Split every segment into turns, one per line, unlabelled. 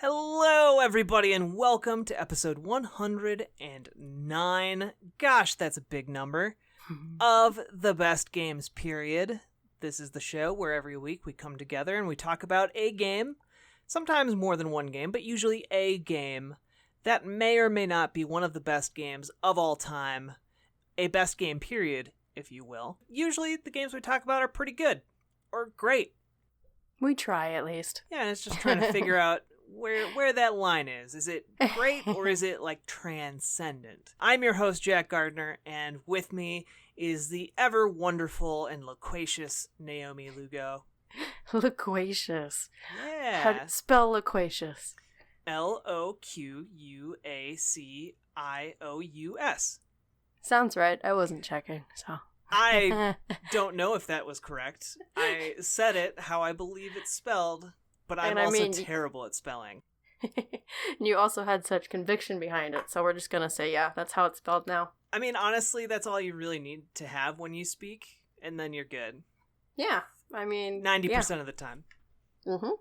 Hello, everybody, and welcome to episode 109. Gosh, that's a big number. Of the best games, period. This is the show where every week we come together and we talk about a game, sometimes more than one game, but usually a game that may or may not be one of the best games of all time. A best game, period, if you will. Usually the games we talk about are pretty good, or great.
We try, at least.
Yeah, and it's just trying to figure out where that line is. Is it great or is it like transcendent? I'm your host, Jack Gardner, and with me is the ever wonderful and loquacious Naomi Lugo.
Loquacious.
Yeah.
How to spell loquacious?
Loquacious.
Sounds right. I wasn't checking, so.
I don't know if that was correct. I said it how I believe it's spelled, but I'm also terrible at spelling.
You also had such conviction behind it, so we're just gonna say, yeah, that's how it's spelled now.
I mean, honestly, that's all you really need to have when you speak, and then you're good.
Yeah, I mean...
90% of the time.
Mm-hmm.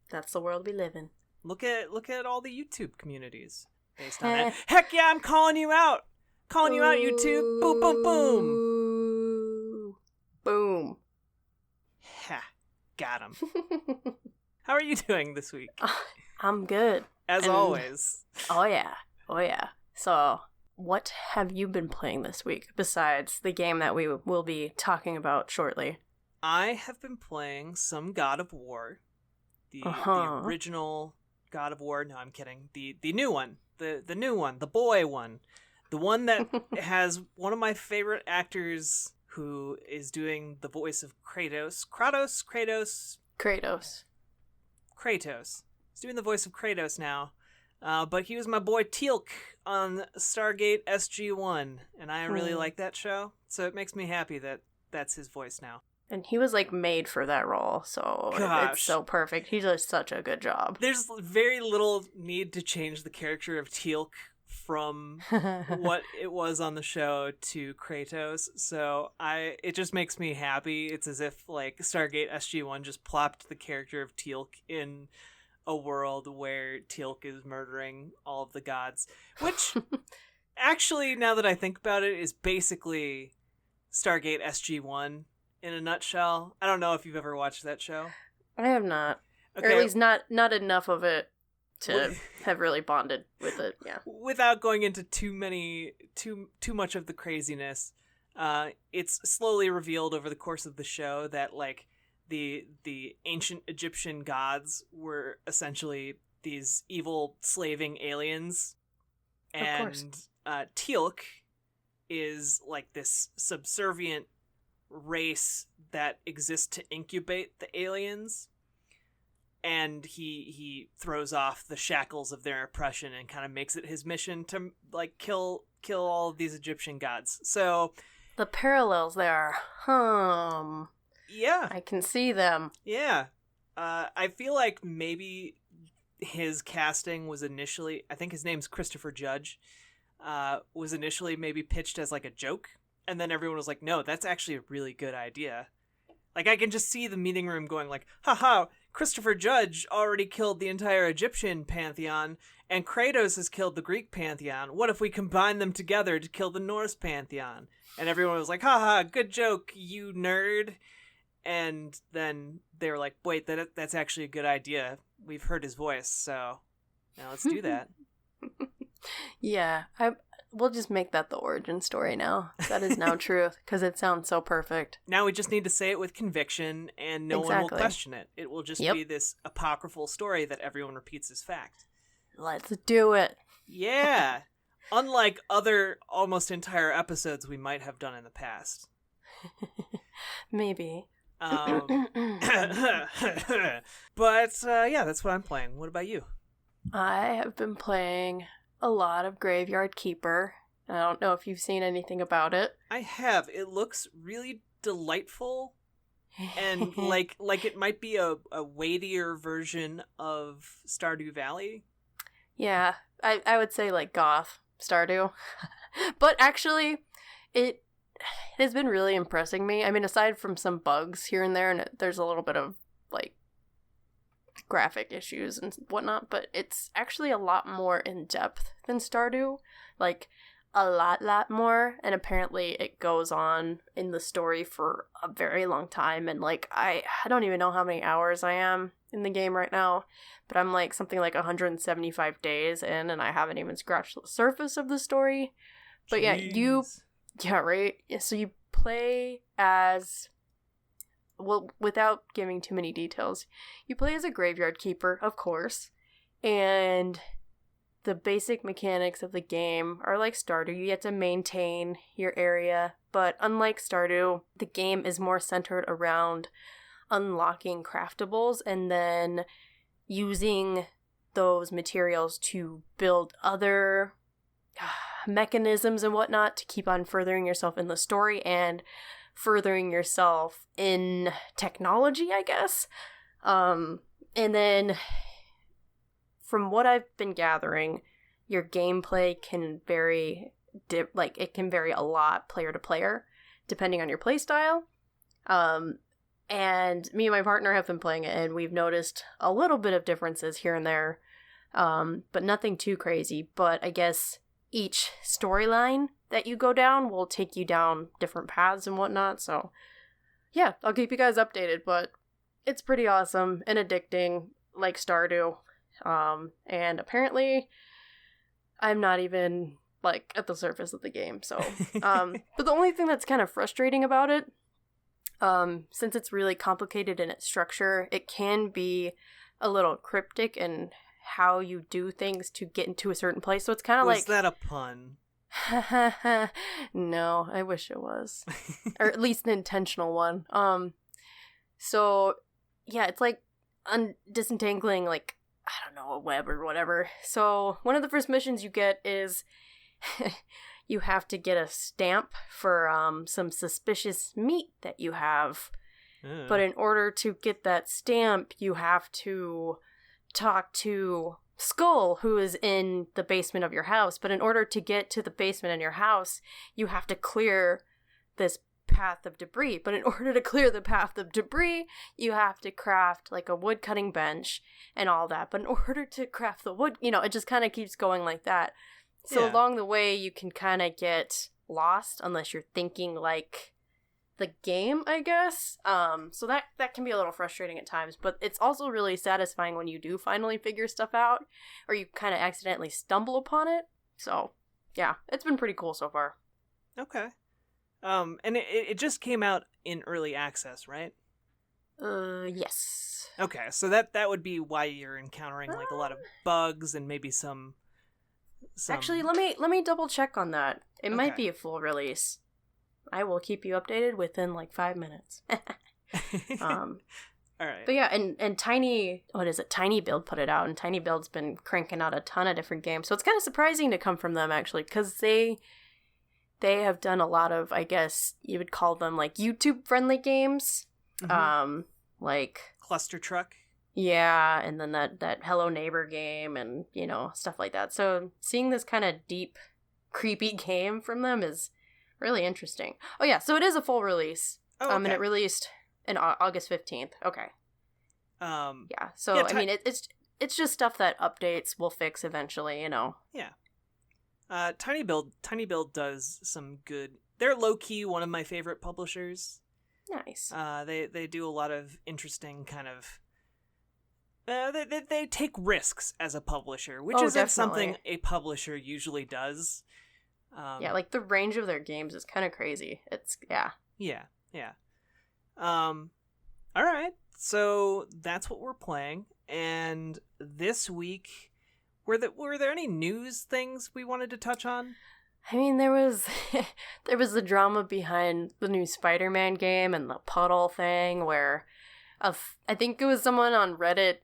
That's the world we live in.
Look at all the YouTube communities based on that. Heck yeah, I'm calling you out! Calling you out, YouTube! Boom, boom, boom!
Boom.
Ha. Got him. How are you doing this week?
I'm good.
As always.
Oh yeah. So, what have you been playing this week, besides the game that we will be talking about shortly?
I have been playing some God of War. The original God of War. No, I'm kidding. The new one. The new one. The boy one. The one that has one of my favorite actors who is doing the voice of Kratos. Kratos. He's doing the voice of Kratos now. But he was my boy Teal'c on Stargate SG-1, and I really like that show, so it makes me happy that that's his voice now.
And he was, made for that role, so it's so perfect. He does such a good job.
There's very little need to change the character of Teal'c from what it was on the show to Kratos, so it just makes me happy. It's as if Stargate SG-1 just plopped the character of Teal'c in a world where Teal'c is murdering all of the gods, which actually, now that I think about it, is basically Stargate SG-1 in a nutshell. I don't know if you've ever watched that show.
I have not. Okay. Or at least not enough of it to have really bonded with it, yeah.
Without going into too much of the craziness, it's slowly revealed over the course of the show that the ancient Egyptian gods were essentially these evil slaving aliens, and Teal'c is this subservient race that exists to incubate the aliens. And he throws off the shackles of their oppression and kind of makes it his mission to kill all of these Egyptian gods. So
the parallels there,
yeah,
I can see them.
Yeah, I feel like maybe his casting was initially, I think his name's Christopher Judge, was initially maybe pitched as a joke, and then everyone was like, no, that's actually a really good idea. I can just see the meeting room going haha, Christopher Judge already killed the entire Egyptian pantheon, and Kratos has killed the Greek pantheon. What if we combine them together to kill the Norse pantheon? And everyone was like, haha, good joke, you nerd. And then they were like, wait, that's actually a good idea. We've heard his voice, so now let's do that.
Yeah, we'll just make that the origin story now. That is now truth, because it sounds so perfect.
Now we just need to say it with conviction, and no one will question it. It will just be this apocryphal story that everyone repeats as fact.
Let's do it.
Yeah. Unlike other almost entire episodes we might have done in the past.
Maybe.
But, yeah, that's what I'm playing. What about you?
I have been playing a lot of Graveyard Keeper. I don't know if you've seen anything about it.
I have. It looks really delightful, and like it might be a weightier version of Stardew Valley.
Yeah, I would say goth Stardew. But actually, it has been really impressing me. I mean, aside from some bugs here and there, and there's a little bit of graphic issues and whatnot, but it's actually a lot more in depth than Stardew. Like, a lot more, and apparently it goes on in the story for a very long time, and like I don't even know how many hours I am in the game right now, but I'm like something like 175 days in, and I haven't even scratched the surface of the story. But
Jeez.
yeah, right? So you play as, well, without giving too many details, you play as a graveyard keeper, of course, and the basic mechanics of the game are like Stardew. You get to maintain your area, but unlike Stardew, the game is more centered around unlocking craftables and then using those materials to build other mechanisms and whatnot to keep on furthering yourself in the story and furthering yourself in technology, I guess. And then, from what I've been gathering, your gameplay can vary, it can vary a lot player to player, depending on your play style. And me and my partner have been playing it, and we've noticed a little bit of differences here and there, but nothing too crazy. But I guess each storyline that you go down will take you down different paths and whatnot, so yeah, I'll keep you guys updated, but it's pretty awesome and addicting, like Stardew. And apparently I'm not even like at the surface of the game, so but the only thing that's kind of frustrating about it, since it's really complicated in its structure, it can be a little cryptic in how you do things to get into a certain place. So it's kind of like,
was that a pun?
No, I wish it was. Or at least an intentional one. So yeah, it's like disentangling, like, I don't know, a web or whatever. So one of the first missions you get is you have to get a stamp for some suspicious meat that you have. But in order to get that stamp, you have to talk to Skull, who is in the basement of your house. But in order to get to the basement in your house, you have to clear this path of debris. But in order to clear the path of debris, you have to craft like a wood cutting bench and all that. But in order to craft the wood, it just kind of keeps going like that. So along the way, you can kind of get lost unless you're thinking like the game, I guess. So that can be a little frustrating at times, but it's also really satisfying when you do finally figure stuff out, or you kind of accidentally stumble upon it. So yeah, it's been pretty cool so far.
Okay. And it just came out in early access, right?
Yes.
Okay, so that would be why you're encountering like a lot of bugs and maybe some...
Actually, let me double check on that. It might be a full release. I will keep you updated within like 5 minutes.
All right.
But yeah, and Tiny Build put it out, and Tiny Build's been cranking out a ton of different games. So it's kind of surprising to come from them, actually, because they have done a lot of, I guess you would call them like YouTube-friendly games.
Mm-hmm.
Like
Cluster Truck.
Yeah, and then that Hello Neighbor game and, stuff like that. So seeing this kind of deep, creepy game from them is really interesting. Oh yeah, so it is a full release.
Oh, okay.
And it released in August 15th. Okay. Yeah, so
yeah,
I mean it's just stuff that updates will fix eventually,
Yeah. Tiny Build does some good. They're low key one of my favorite publishers.
Nice.
They do a lot of interesting kind of they take risks as a publisher, which isn't something a publisher usually does.
Yeah, like the range of their games is kind of crazy. It's
Yeah. All right. So that's what we're playing. And this week, were there any news things we wanted to touch on?
I mean, there was the drama behind the new Spider-Man game and the puddle thing where I think it was someone on Reddit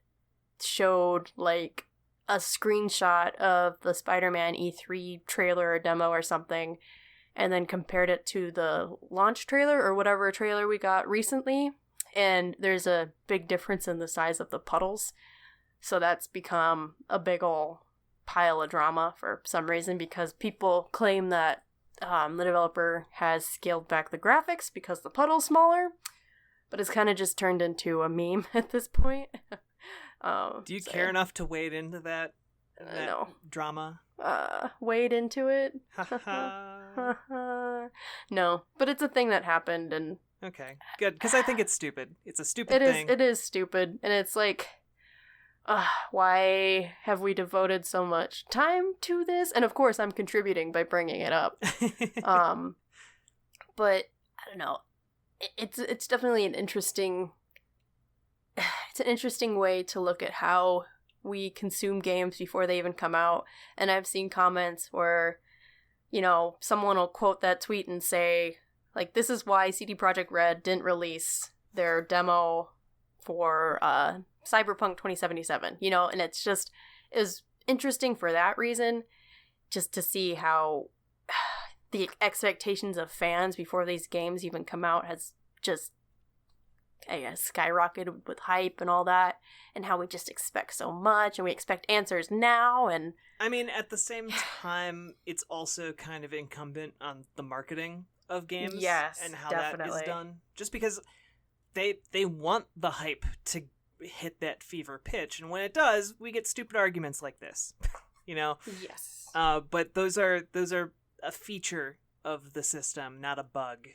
showed like a screenshot of the Spider-Man E3 trailer or demo or something and then compared it to the launch trailer or whatever trailer we got recently, and there's a big difference in the size of the puddles. So that's become a big ol' pile of drama for some reason because people claim that the developer has scaled back the graphics because the puddle's smaller, but it's kind of just turned into a meme at this point.
Do you care enough to wade into that
no
drama?
Wade into it?
Ha
No, but it's a thing that happened, and
okay, good, because I think it's stupid. It's a stupid thing.
It is stupid, and it's like, why have we devoted so much time to this? And of course, I'm contributing by bringing it up. But I don't know. It's definitely an interesting. It's an interesting way to look at how we consume games before they even come out. And I've seen comments where, someone will quote that tweet and say, like, this is why CD Projekt Red didn't release their demo for Cyberpunk 2077, and it was interesting for that reason, just to see how the expectations of fans before these games even come out has just, I guess, skyrocketed with hype and all that, and how we just expect so much, and we expect answers now, and...
I mean, at the same time, it's also kind of incumbent on the marketing of games,
yes,
and how
definitely.
that is done. Just because they want the hype to hit that fever pitch, and when it does, we get stupid arguments like this,
Yes.
But those are a feature of the system, not a bug.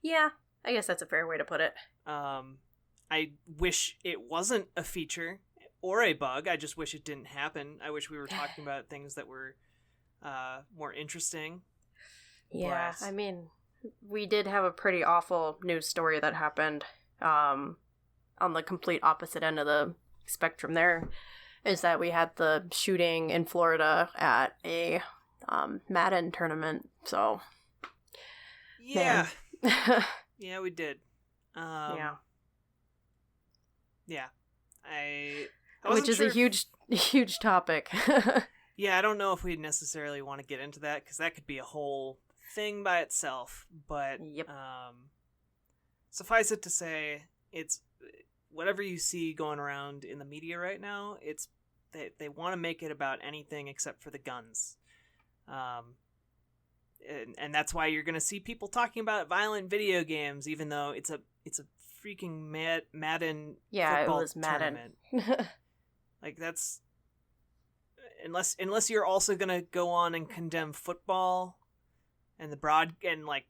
Yeah, I guess that's a fair way to put it.
I wish it wasn't a feature or a bug. I just wish it didn't happen. I wish we were talking about things that were more interesting.
Yeah,
but...
I mean, we did have a pretty awful news story that happened on the complete opposite end of the spectrum there, is that we had the shooting in Florida at a Madden tournament, so...
Yeah. Yeah, we did.
Yeah.
Yeah.
Which is a huge topic.
Yeah, I don't know if we necessarily want to get into that, because that could be a whole thing by itself, but
yep.
Suffice it to say, it's whatever you see going around in the media right now, it's they want to make it about anything except for the guns. And that's why you're going to see people talking about violent video games, even though it's a freaking Madden football
it was Madden.
tournament. Like, that's... Unless you're also going to go on and condemn football and like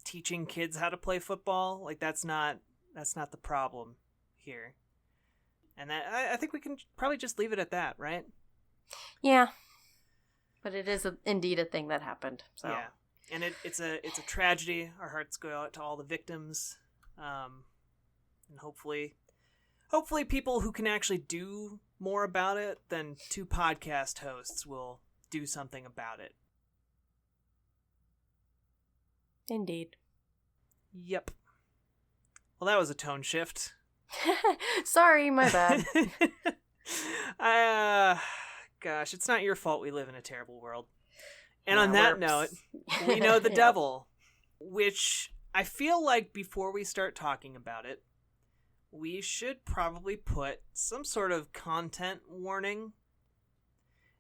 teaching kids how to play football, like that's not the problem here. And that I think we can probably just leave it at that, right?
Yeah. But it is indeed a thing that happened. So.
Yeah, and it's a tragedy. Our hearts go out to all the victims, and hopefully people who can actually do more about it than two podcast hosts will do something about it.
Indeed.
Yep. Well, that was a tone shift.
Sorry, my bad.
Gosh, it's not your fault we live in a terrible world. And on that note, we know the devil, which I feel like before we start talking about it, we should probably put some sort of content warning.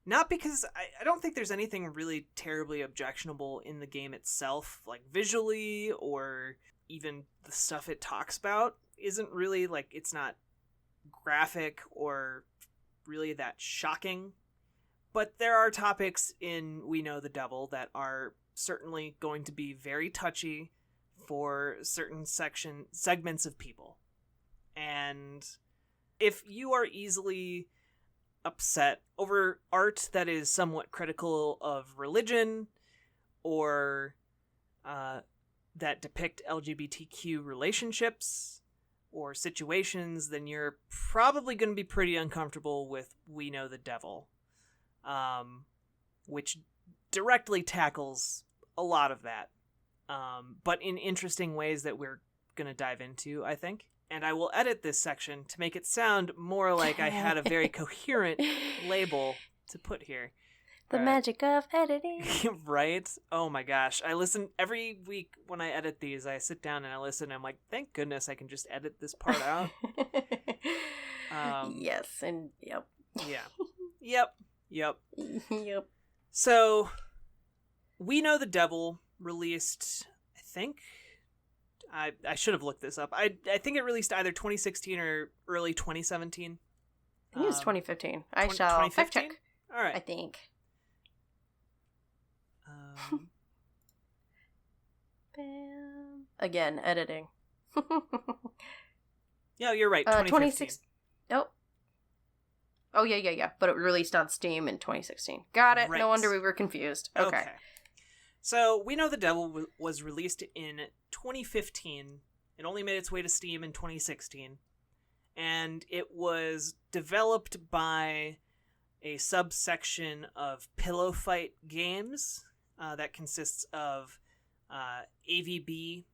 Not because I don't think there's anything really terribly objectionable in the game itself, like visually, or even the stuff it talks about isn't really, like, it's not graphic or really that shocking. But there are topics in We Know the Devil that are certainly going to be very touchy for certain segments of people. And if you are easily upset over art that is somewhat critical of religion, or that depict LGBTQ relationships or situations, then you're probably going to be pretty uncomfortable with We Know the Devil, which directly tackles a lot of that, but in interesting ways that we're going to dive into, I think. And I will edit this section to make it sound more like I had a very coherent label to put here.
The magic of editing.
Right? Oh my gosh. I listen every week when I edit these. I sit down and I listen and I'm like, thank goodness I can just edit this part out.
Yes, and yep.
Yeah. Yep.
Yep.
So, We Know the Devil released, I think... I should have looked this up. I think it released either 2016 or early 2017.
I think it's 2015. I shall fact check.
All right.
I think. Bam. Again, editing.
Yeah, you're right. 2015.
Oh, yeah. But it released on Steam in 2016. Got it.
Right.
No wonder we were confused. Okay.
So, We Know the Devil was released in 2015. It only made its way to Steam in 2016. And it was developed by a subsection of Pillow Fight Games that consists of Aevee Bee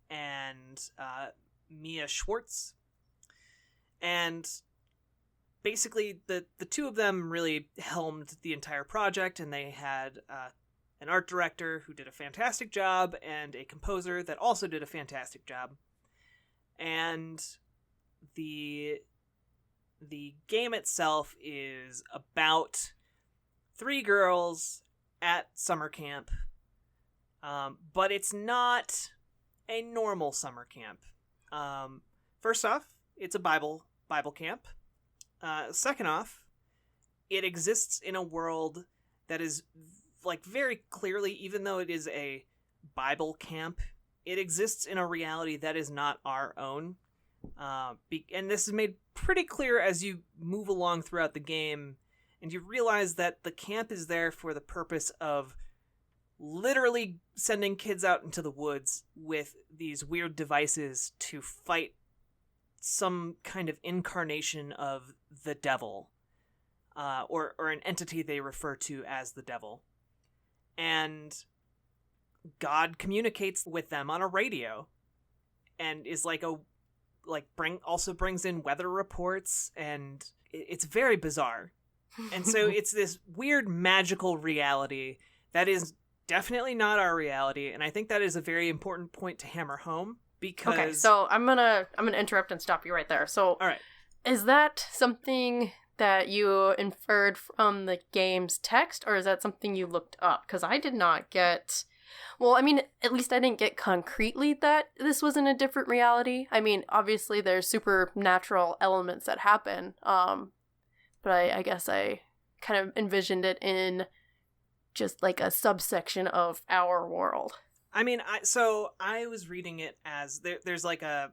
and Mia Schwartz. And basically, the two of them really helmed the entire project, and they had an art director who did a fantastic job and a composer that also did a fantastic job. And the game itself is about 3 girls at summer camp, but it's not a normal summer camp. First off, it's a Bible camp. Second off, it exists in a world that is, like, very clearly, even though it is a Bible camp, it exists in a reality that is not our own. And this is made pretty clear as you move along throughout the game, and you realize that the camp is there for the purpose of literally sending kids out into the woods with these weird devices to fight some kind of incarnation of the devil, or an entity they refer to as the devil. And God communicates with them on a radio, and is also brings in weather reports, and it's very bizarre. And so it's this weird magical reality that is definitely not our reality, and I think that is a very important point to hammer home. Because...
Okay, so I'm gonna interrupt and stop you right there. So,
all right,
is that something that you inferred from the game's text, or is that something you looked up? Because I did not get... Well, I mean, at least I didn't get concretely that this was in a different reality. I mean, obviously there's supernatural elements that happen, but I guess I kind of envisioned it in just like a subsection of our world.
I mean, I was reading it as there's a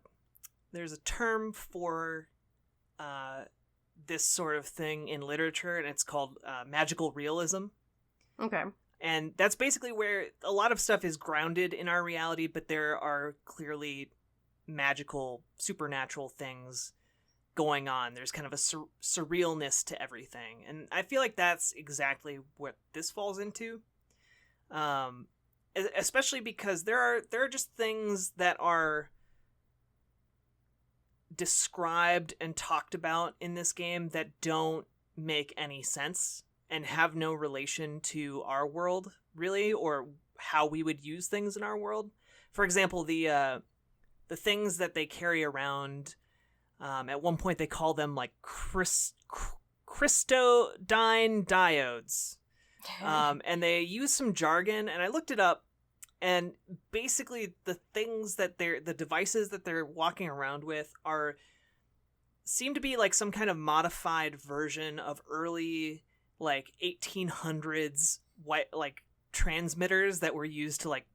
term for this sort of thing in literature, and it's called magical realism.
Okay.
And that's basically where a lot of stuff is grounded in our reality, but there are clearly magical, supernatural things going on. There's kind of a surrealness to everything. And I feel like that's exactly what this falls into. Especially because there are just things that are described and talked about in this game that don't make any sense and have no relation to our world, really, or how we would use things in our world. For example, the things that they carry around, at one point they call them, like, crystodine diodes. And they use some jargon, and I looked it up, and basically the devices that they're walking around with seem to be like some kind of modified version of early, like, 1800s like transmitters that were used to, like,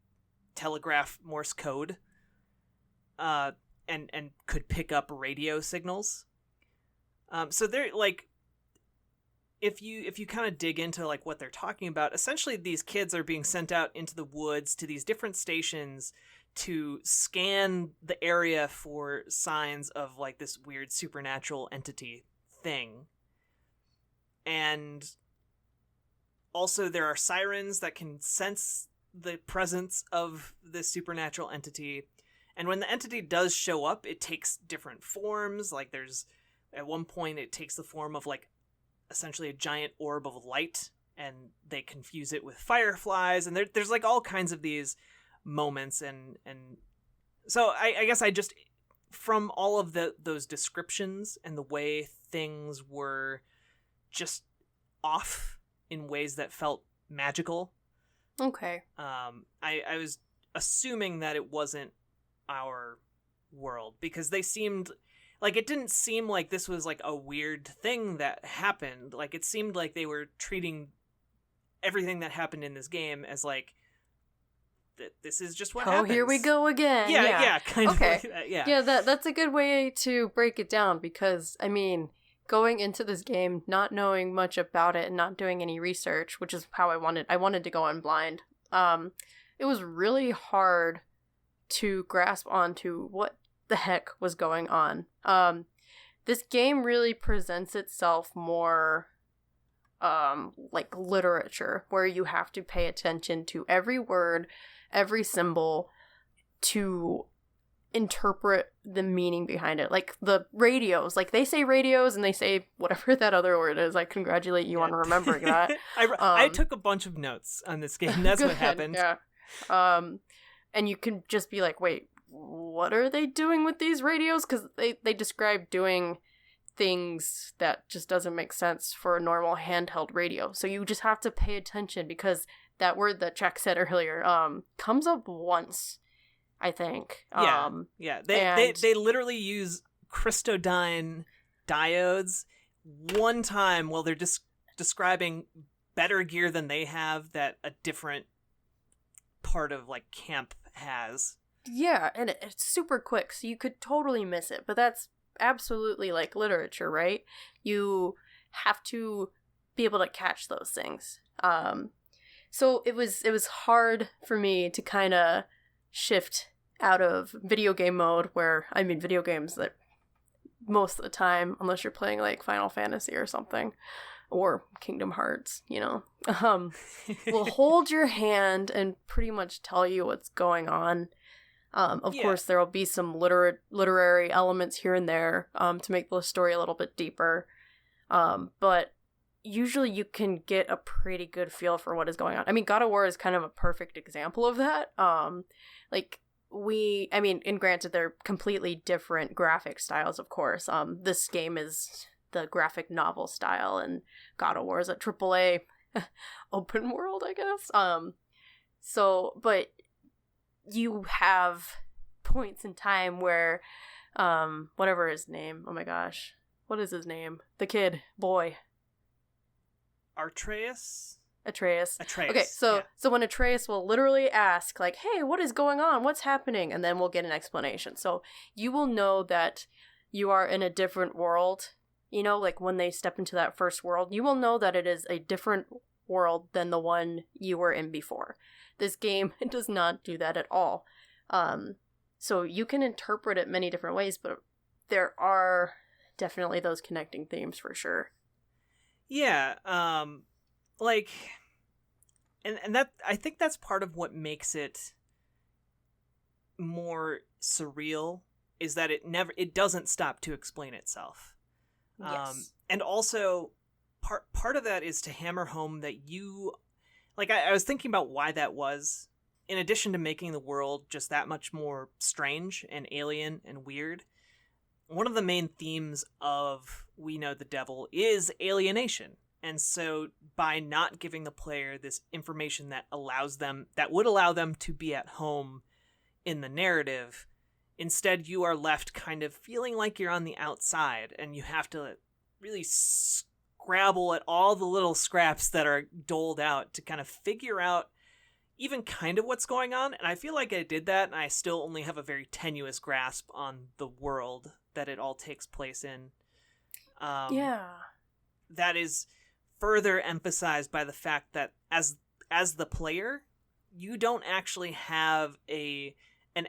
telegraph Morse code, and could pick up radio signals. So they're like, if you kind of dig into, like, what they're talking about, essentially these kids are being sent out into the woods to these different stations to scan the area for signs of, like, this weird supernatural entity thing. And also there are sirens that can sense the presence of this supernatural entity. And when the entity does show up, it takes different forms. Like, at one point it takes the form of, like, essentially a giant orb of light, and they confuse it with fireflies, and there's like all kinds of these moments, and so I guess I just, from all of those descriptions and the way things were just off in ways that felt magical,
okay,
I was assuming that it wasn't our world, because they seemed like, it didn't seem like this was, like, a weird thing that happened. Like, it seemed like they were treating everything that happened in this game as, like, this is just what happens.
Oh, here we go again.
Yeah, kind of like that, yeah.
Yeah, that's a good way to break it down, because, I mean, going into this game, not knowing much about it and not doing any research, which is how I wanted to go in blind, it was really hard to grasp onto what the heck was going on. This game really presents itself more like literature, where you have to pay attention to every word, every symbol, to interpret the meaning behind it. Like the radios, like they say radios and they say whatever that other word is. I congratulate you on remembering that.
I took a bunch of notes on this game. That's what happened.
Yeah. And you can just be like, wait, what are they doing with these radios? Because they describe doing things that just doesn't make sense for a normal handheld radio. So you just have to pay attention, because that word that Jack said earlier comes up once, I think.
Yeah. They literally use crystalline diodes one time while they're just describing better gear than they have that a different part of, like, camp has.
Yeah, and it's super quick, so you could totally miss it. But that's absolutely, like, literature, right? You have to be able to catch those things. So it was hard for me to kind of shift out of video game mode, where, I mean, video games that most of the time, unless you're playing, like, Final Fantasy or something, or Kingdom Hearts, you know, will hold your hand and pretty much tell you what's going on. Of course, there will be some literary elements here and there to make the story a little bit deeper. But usually you can get a pretty good feel for what is going on. I mean, God of War is kind of a perfect example of that. And granted, they're completely different graphic styles, of course. This game is the graphic novel style, and God of War is a AAA open world, I guess. But you have points in time where, whatever his name, oh my gosh, what is his name? The kid, boy.
Atreus.
Okay, so when Atreus will literally ask, like, hey, what is going on? What's happening? And then we'll get an explanation. So you will know that you are in a different world. You know, like when they step into that first world, you will know that it is a different world than the one you were in before. This game does not do that at all. So you can interpret it many different ways, but there are definitely those connecting themes for sure.
Yeah, like, and that, I think that's part of what makes it more surreal, is that it doesn't stop to explain itself.
Yes.
And also part of that is to hammer home that you, like, I was thinking about why that was. In addition to making the world just that much more strange and alien and weird, one of the main themes of We Know the Devil is alienation. And so by not giving the player this information that would allow them to be at home in the narrative, instead you are left kind of feeling like you're on the outside, and you have to really scrabble at all the little scraps that are doled out to kind of figure out even kind of what's going on. And I feel like I did that, and I still only have a very tenuous grasp on the world that it all takes place in. That is further emphasized by the fact that as the player, you don't actually have an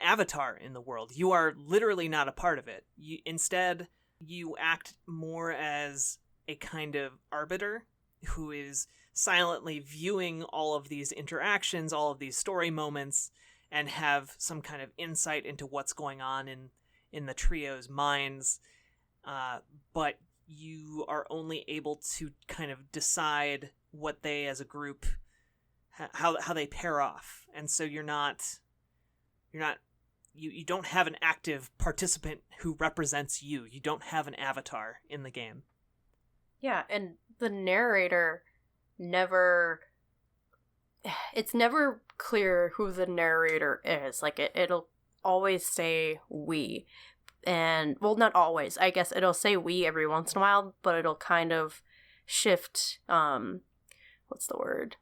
avatar in the world. You are literally not a part of it. Instead, you act more as a kind of arbiter who is silently viewing all of these interactions, all of these story moments, and have some kind of insight into what's going on in the trio's minds. But you are only able to kind of decide what they as a group, how they pair off. And so you don't have an active participant who represents you. You don't have an avatar in the game.
Yeah, and the narrator it's never clear who the narrator is. Like, it'll always say we. And, well, not always. I guess it'll say we every once in a while, but it'll kind of shift, what's the word?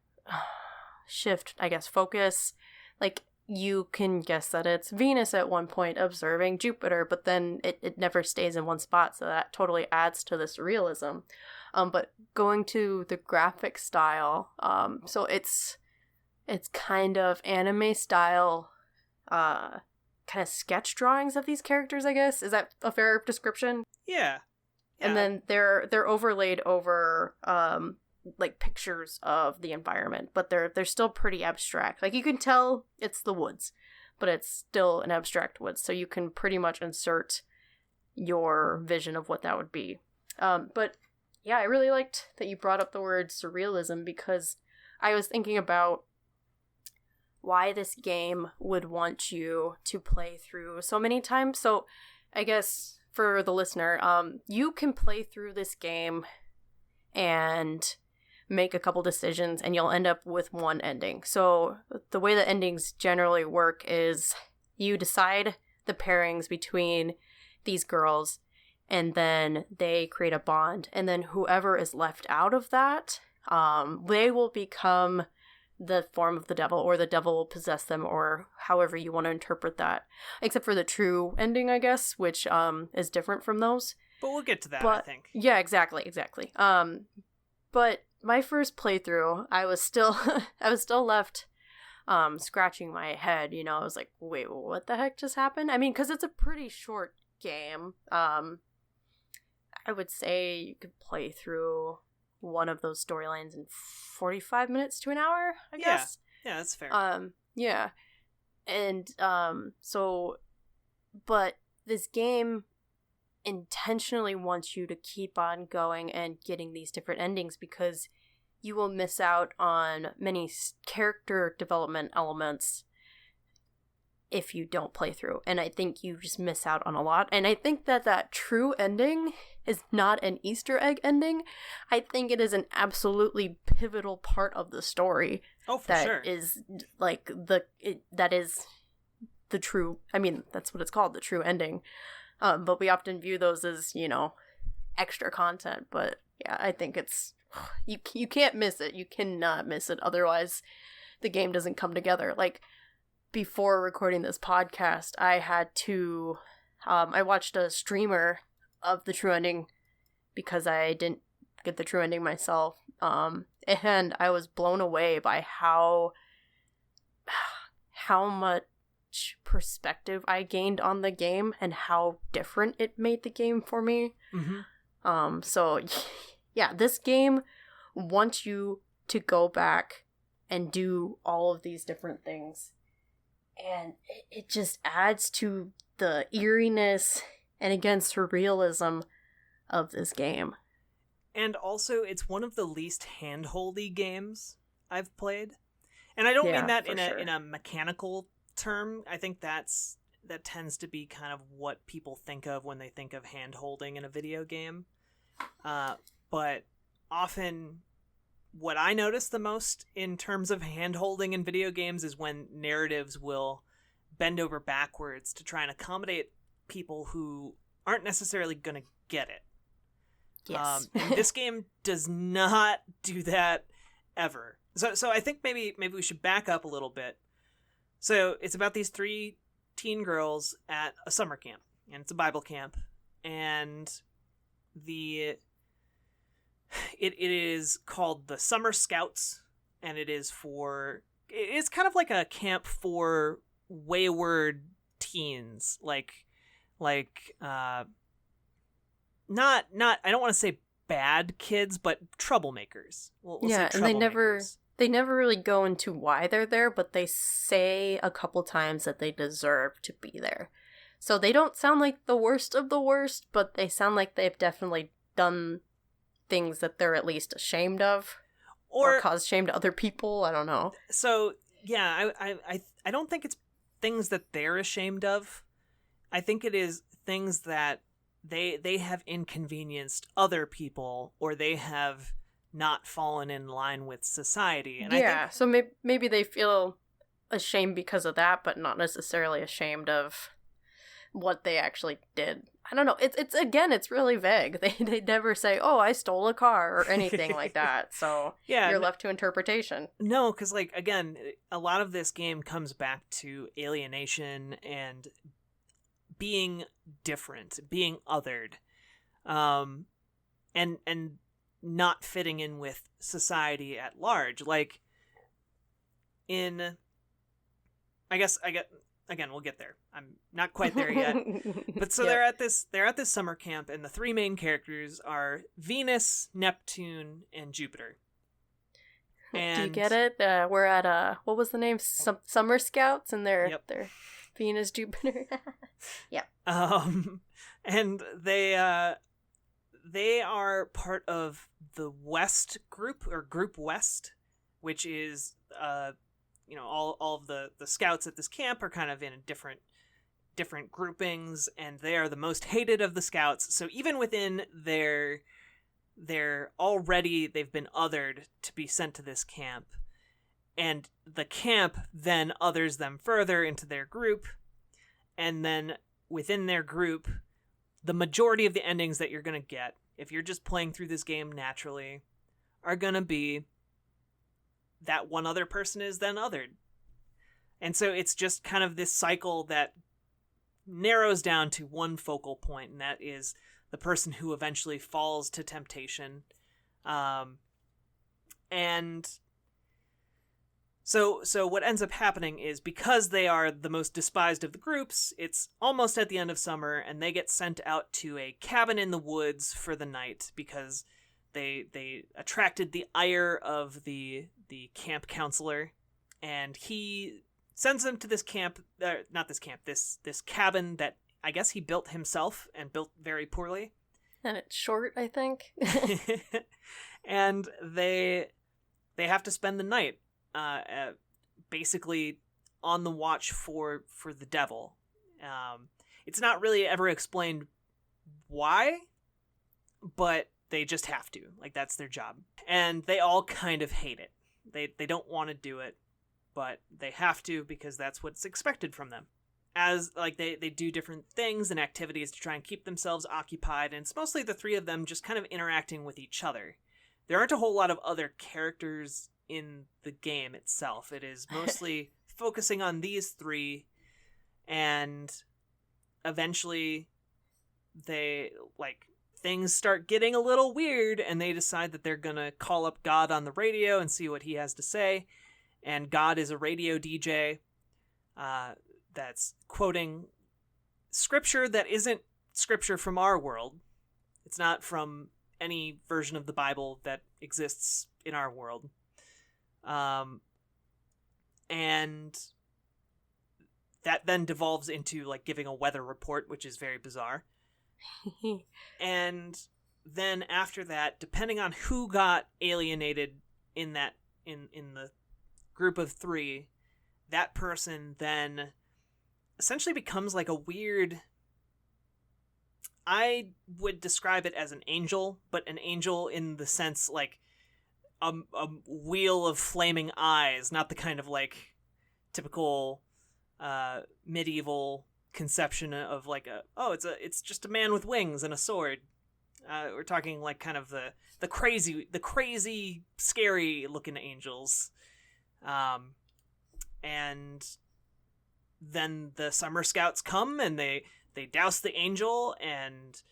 Shift, I guess, focus. Like, you can guess that it's Venus at one point observing Jupiter, but then it never stays in one spot, so that totally adds to this realism. But going to the graphic style, so it's kind of anime style, kind of sketch drawings of these characters, I guess. Is that a fair description?
Yeah.
And then they're overlaid over like pictures of the environment, but they're still pretty abstract. Like, you can tell it's the woods, but it's still an abstract woods, so you can pretty much insert your vision of what that would be. But yeah, I really liked that you brought up the word surrealism, because I was thinking about why this game would want you to play through so many times. So I guess for the listener, you can play through this game and make a couple decisions and you'll end up with one ending. So the way the endings generally work is you decide the pairings between these girls, and then they create a bond, and then whoever is left out of that, they will become the form of the devil, or the devil will possess them, or however you want to interpret that. Except for the true ending, I guess, which is different from those.
But we'll get to that, I think.
Yeah, exactly. But my first playthrough, I was still left scratching my head. You know, I was like, wait, what the heck just happened? I mean, because it's a pretty short game. I would say you could play through one of those storylines in 45 minutes to an hour, I guess.
Yeah, that's fair.
Yeah. And, but this game intentionally wants you to keep on going and getting these different endings, because you will miss out on many character development elements if you don't play through. And I think you just miss out on a lot. And I think that true ending is not an Easter egg ending. I think it is an absolutely pivotal part of the story.
Oh, for sure.
That is like that is the true, I mean, that's what it's called, the true ending. But we often view those as, you know, extra content. But yeah, I think it's, you can't miss it. You cannot miss it. Otherwise, the game doesn't come together. Like, before recording this podcast, I had to, I watched a streamer of the true ending because I didn't get the true ending myself. And I was blown away by how much perspective I gained on the game and how different it made the game for me. Mm-hmm. So yeah, this game wants you to go back and do all of these different things. And it just adds to the eeriness and, again, surrealism of this game.
And also, it's one of the least hand-holdy games I've played. And I don't mean that in a mechanical term. I think that tends to be kind of what people think of when they think of hand-holding in a video game. But often, what I notice the most in terms of hand-holding in video games is when narratives will bend over backwards to try and accommodate people who aren't necessarily going to get it.
Yes.
And this game does not do that ever. So I think maybe we should back up a little bit. So it's about these 3 teen girls at a summer camp, and it's a Bible camp, and it is called the Summer Scouts, and it's kind of like a camp for wayward teens, not I don't want to say bad kids, but troublemakers. We'll say troublemakers.
And they never really go into why they're there, but they say a couple times that they deserve to be there. So they don't sound like the worst of the worst, but they sound like they've definitely done things that they're at least ashamed of, or cause shame to other people. I don't know.
So yeah, I don't think it's things that they're ashamed of. I think it is things that they have inconvenienced other people, or they have not fallen in line with society. And
yeah,
I think,
so maybe they feel ashamed because of that, but not necessarily ashamed of what they actually did. I don't know. It's again, it's really vague. They never say, "Oh, I stole a car" or anything like that. So
Yeah,
you're left to interpretation.
No, because like again, a lot of this game comes back to alienation and being different, being othered, and not fitting in with society at large. Like in, I guess again, we'll get there. I'm not quite there yet. But so they're at this summer camp, and the three main characters are Venus, Neptune, and Jupiter. And
do you get it? We're at what was the name? Summer Scouts, and they're Venus, Jupiter. Yep.
And they are part of the West group, or Group West, which is all of the scouts at this camp are kind of in different groupings, and they are the most hated of the scouts. So even within they've been othered to be sent to this camp, and the camp then others them further into their group, and then within their group, the majority of the endings that you're going to get, if you're just playing through this game naturally, are going to be that one other person is then othered. And so it's just kind of this cycle that narrows down to one focal point, and that is the person who eventually falls to temptation. And so what ends up happening is, because they are the most despised of the groups, it's almost at the end of summer, and they get sent out to a cabin in the woods for the night because they attracted the ire of the camp counselor, and he sends them to this camp, this cabin that I guess he built himself and built very poorly.
And it's short, I think.
And they have to spend the night basically on the watch for the devil. It's not really ever explained why, but they just have to. Like, that's their job. And they all kind of hate it. They don't want to do it, but they have to because that's what's expected from them. As, like, they do different things and activities to try and keep themselves occupied, and it's mostly the three of them just kind of interacting with each other. There aren't a whole lot of other characters in the game itself. It is mostly focusing on these three, and eventually things start getting a little weird, and they decide that they're gonna call up God on the radio and see what he has to say. And God is a radio DJ that's quoting scripture that isn't scripture from our world. It's not from any version of the Bible that exists in our world. And that then devolves into like giving a weather report, which is very bizarre. And then after that, depending on who got alienated in the group of three, that person then essentially becomes like a weird, I would describe it as an angel, but an angel in the sense like a wheel of flaming eyes, not the kind of like typical medieval conception of like it's just a man with wings and a sword. We're talking like kind of the crazy scary looking angels. And then the summer scouts come and they douse the angel, and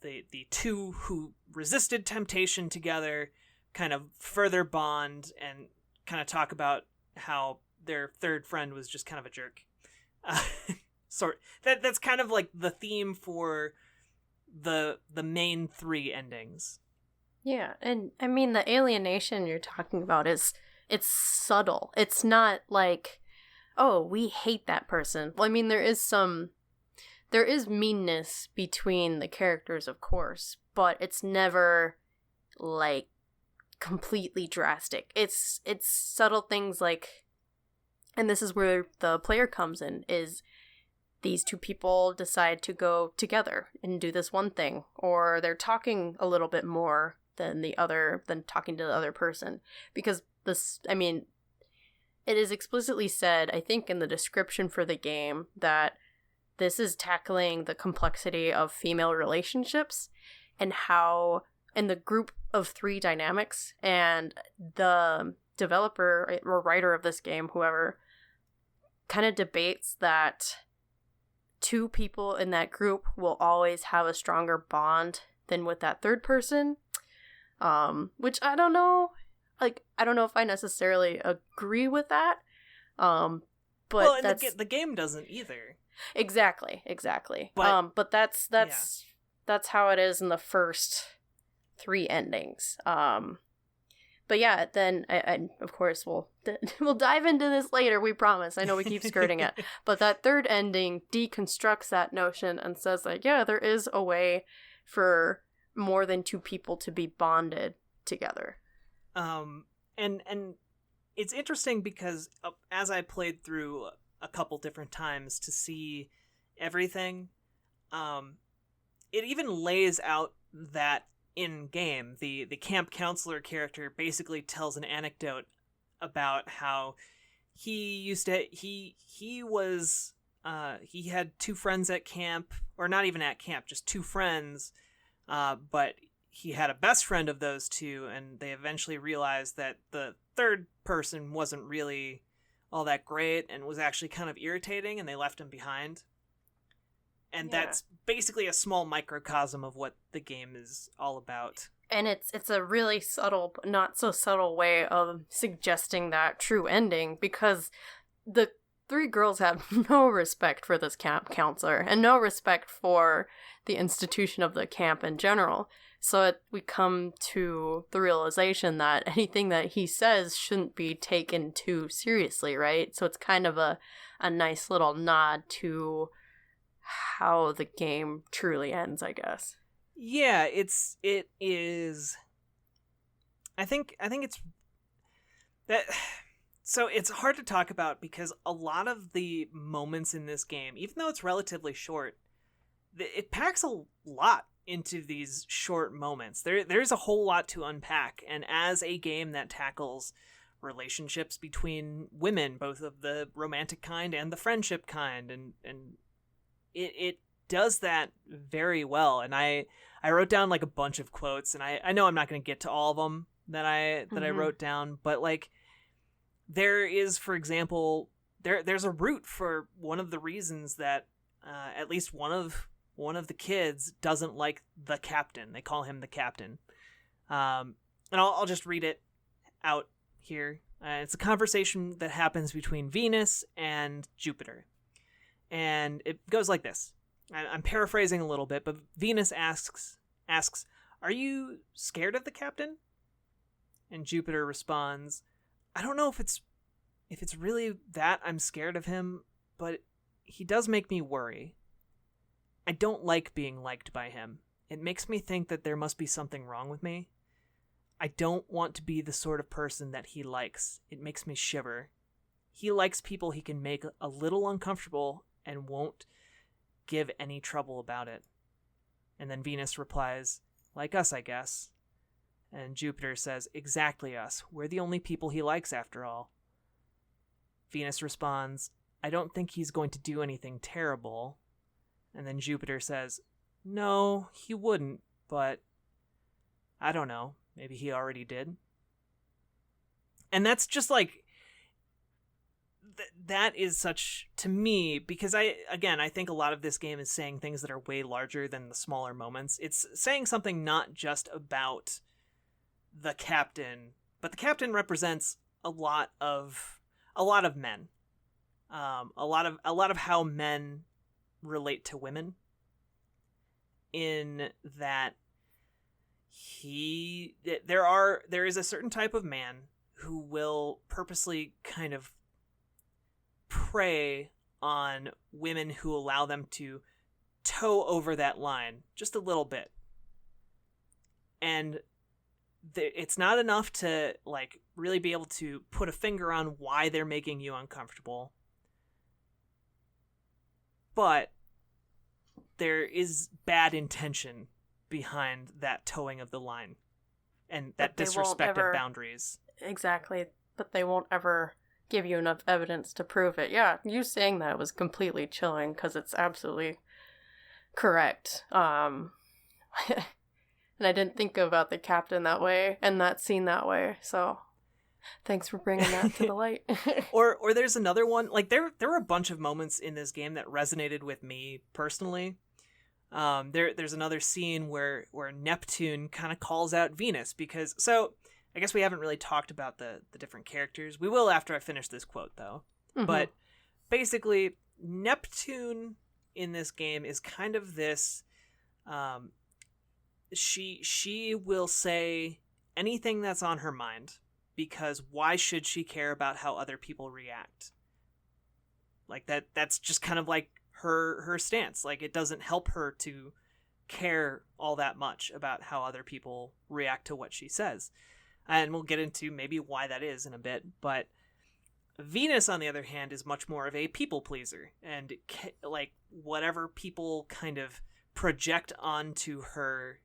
the two who resisted temptation together kind of further bond and kind of talk about how their third friend was just kind of a jerk. That's kind of like the theme for the main three endings.
Yeah, and I mean the alienation you're talking about it's subtle. It's not like, oh, we hate that person. Well, I mean there is meanness between the characters, of course, but it's never like completely drastic. It's subtle things like, and this is where the player comes in, is these two people decide to go together and do this one thing, or they're talking a little bit more than talking to the other person, because this, I mean, it is explicitly said, I think in the description for the game, that this is tackling the complexity of female relationships and how, in the group of 3 dynamics, and the developer or writer of this game, whoever, kind of debates that 2 people in that group will always have a stronger bond than with that third person, which I don't know. Like, I don't know if I necessarily agree with that, but
well, and
that's...
the game doesn't either.
Exactly. But that's how it is in the first 3 endings. But yeah, then I of course we'll dive into this later. We promise. I know we keep skirting it, but that third ending deconstructs that notion and says like, yeah, there is a way for more than 2 people to be bonded together.
And it's interesting because as I played through a couple different times to see everything, it even lays out that in game, the camp counselor character basically tells an anecdote about how he had 2 friends at camp, or not even at camp, just 2 friends, but he had a best friend of those 2, and they eventually realized that the third person wasn't really all that great and was actually kind of irritating, and they left him behind. And that's basically a small microcosm of what the game is all about.
And it's a really subtle, but not so subtle way of suggesting that true ending, because the 3 girls have no respect for this camp counselor and no respect for the institution of the camp in general. So we come to the realization that anything that he says shouldn't be taken too seriously, right? So it's kind of a nice little nod to how the game truly ends, I guess.
Yeah, it is. I think it's that. So it's hard to talk about because a lot of the moments in this game, even though it's relatively short, it packs a lot into these short moments. There's a whole lot to unpack, and as a game that tackles relationships between women, both of the romantic kind and the friendship kind, and it does that very well. And I wrote down like a bunch of quotes, and I know I'm not going to get to all of them that I wrote down, but like there is, for example, there's a root for one of the reasons that at least one of the kids doesn't like the captain. They call him the captain. And I'll just read it out here. It's a conversation that happens between Venus and Jupiter. And it goes like this. I'm paraphrasing a little bit, but Venus asks, "Are you scared of the captain?" And Jupiter responds, "I don't know if it's really that I'm scared of him, but he does make me worry. I don't like being liked by him. It makes me think that there must be something wrong with me. I don't want to be the sort of person that he likes. It makes me shiver. He likes people he can make a little uncomfortable and won't give any trouble about it." And then Venus replies, "Like us, I guess." And Jupiter says, "Exactly us. We're the only people he likes after all." Venus responds, "I don't think he's going to do anything terrible." And then Jupiter says, "No, he wouldn't, but I don't know. Maybe he already did." And that's just like, that is such, to me, because I think a lot of this game is saying things that are way larger than the smaller moments. It's saying something not just about the captain, but the captain represents a lot of men. A lot of how men relate to women, in that there is a certain type of man who will purposely kind of prey on women who allow them to toe over that line just a little bit. And it's not enough to like really be able to put a finger on why they're making you uncomfortable, but there is bad intention behind that towing of the line and that disrespect of boundaries.
Exactly. But they won't ever give you enough evidence to prove it. Yeah, you saying that was completely chilling because it's absolutely correct. And I didn't think about the captain that way and that scene that way. So thanks for bringing that to the light.
or there's another one. Like there were a bunch of moments in this game that resonated with me personally. There's another scene where Neptune kind of calls out Venus because, so I guess we haven't really talked about the different characters. We will after I finish this quote though. Mm-hmm. But basically Neptune in this game is kind of this, she will say anything that's on her mind, because why should she care about how other people react? Like that's just kind of like her stance. Like it doesn't help her to care all that much about how other people react to what she says. And we'll get into maybe why that is in a bit, but Venus, on the other hand, is much more of a people pleaser, and like whatever people kind of project onto her,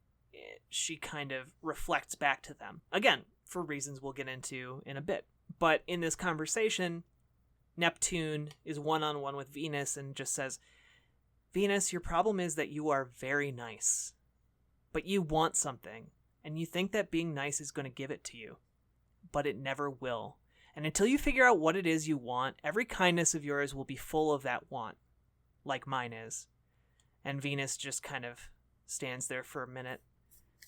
she kind of reflects back to them. Again, for reasons we'll get into in a bit. But in this conversation, Neptune is one-on-one with Venus and just says, Venus, your problem is that you are very nice, but you want something, and you think that being nice is going to give it to you, but it never will. And until you figure out what it is you want, every kindness of yours will be full of that want, like mine is. And Venus just kind of stands there for a minute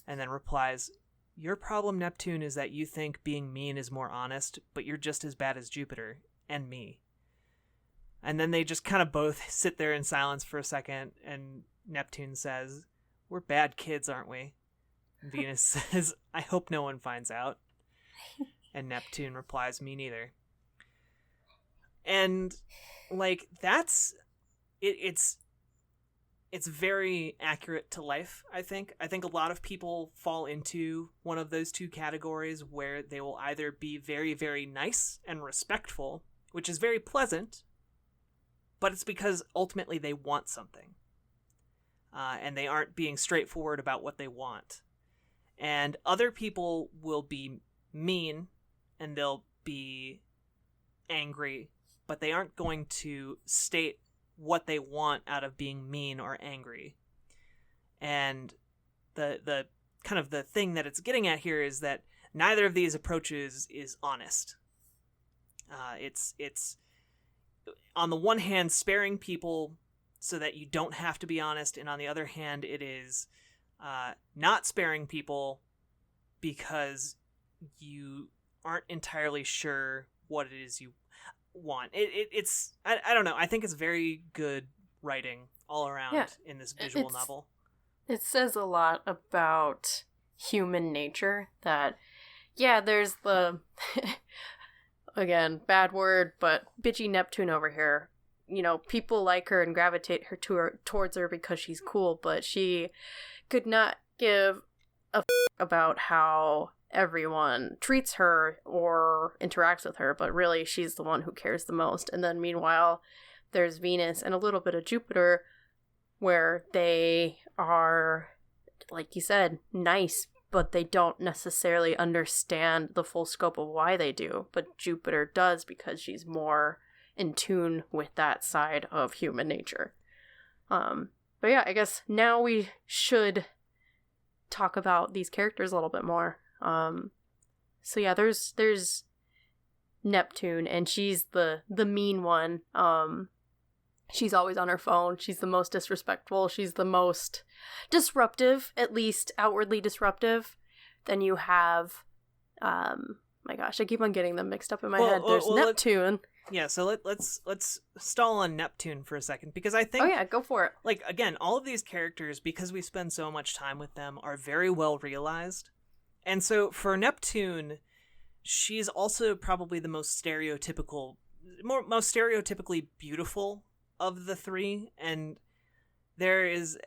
and then replies, your problem, Neptune, is that you think being mean is more honest, but you're just as bad as Jupiter and me. And then they just kind of both sit there in silence for a second, and Neptune says, we're bad kids, aren't we? And Venus says, I hope no one finds out. And Neptune replies, me neither. And like that's it's very accurate to life, I think. I think a lot of people fall into one of those two categories where they will either be very, very nice and respectful, which is very pleasant, but it's because ultimately they want something. And they aren't being straightforward about what they want. And other people will be mean and they'll be angry, but they aren't going to state what they want out of being mean or angry. And the kind of the thing that it's getting at here is that neither of these approaches is honest. It's on the one hand sparing people so that you don't have to be honest, and on the other hand it is not sparing people because you aren't entirely sure what it is you want. It's I don't know. I think it's very good writing all around in this visual novel.
It says a lot about human nature that, there's the, again, bad word, but bitchy Neptune over here. You know, people like her and gravitate towards her because she's cool, but she could not give a about how everyone treats her or interacts with her, but really she's the one who cares the most. And then meanwhile, there's Venus and a little bit of Jupiter where they are, like you said, nice, but they don't necessarily understand the full scope of why they do. But Jupiter does because she's more in tune with that side of human nature. But yeah, I guess now we should talk about these characters a little bit more. So yeah, there's Neptune, and she's the mean one. She's always on her phone. She's the most disrespectful. She's the most disruptive, at least outwardly disruptive. Then you have, my gosh, I keep on getting them mixed up in my head. There's Neptune.
So let's stall on Neptune for a second, because I think...
Oh yeah, go for it.
Like, again, all of these characters, because we spend so much time with them, are very well realized. And so for Neptune, she's also probably the most stereotypically beautiful of the three. And there is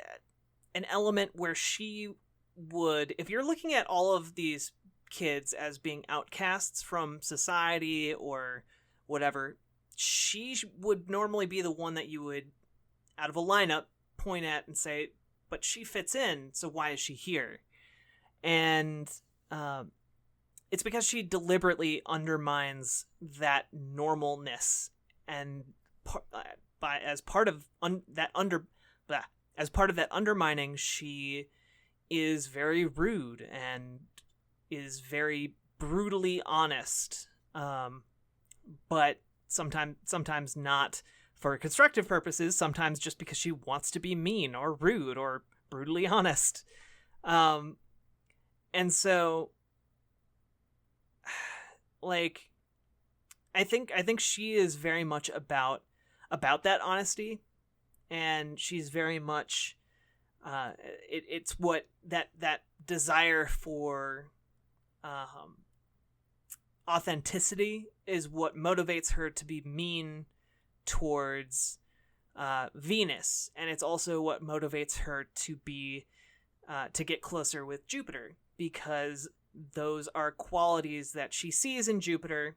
an element where she would, if you're looking at all of these kids as being outcasts from society or whatever, she would normally be the one that you would, out of a lineup, point at and say, but she fits in, so why is she here? And it's because she deliberately undermines that normalness, and as part of that undermining, she is very rude and is very brutally honest, but sometimes not for constructive purposes, sometimes just because she wants to be mean or rude or brutally honest. And so, like, I think she is very much about that honesty, and she's very much it's what that desire for authenticity is what motivates her to be mean towards Venus, and it's also what motivates her to be to get closer with Jupiter, because those are qualities that she sees in Jupiter,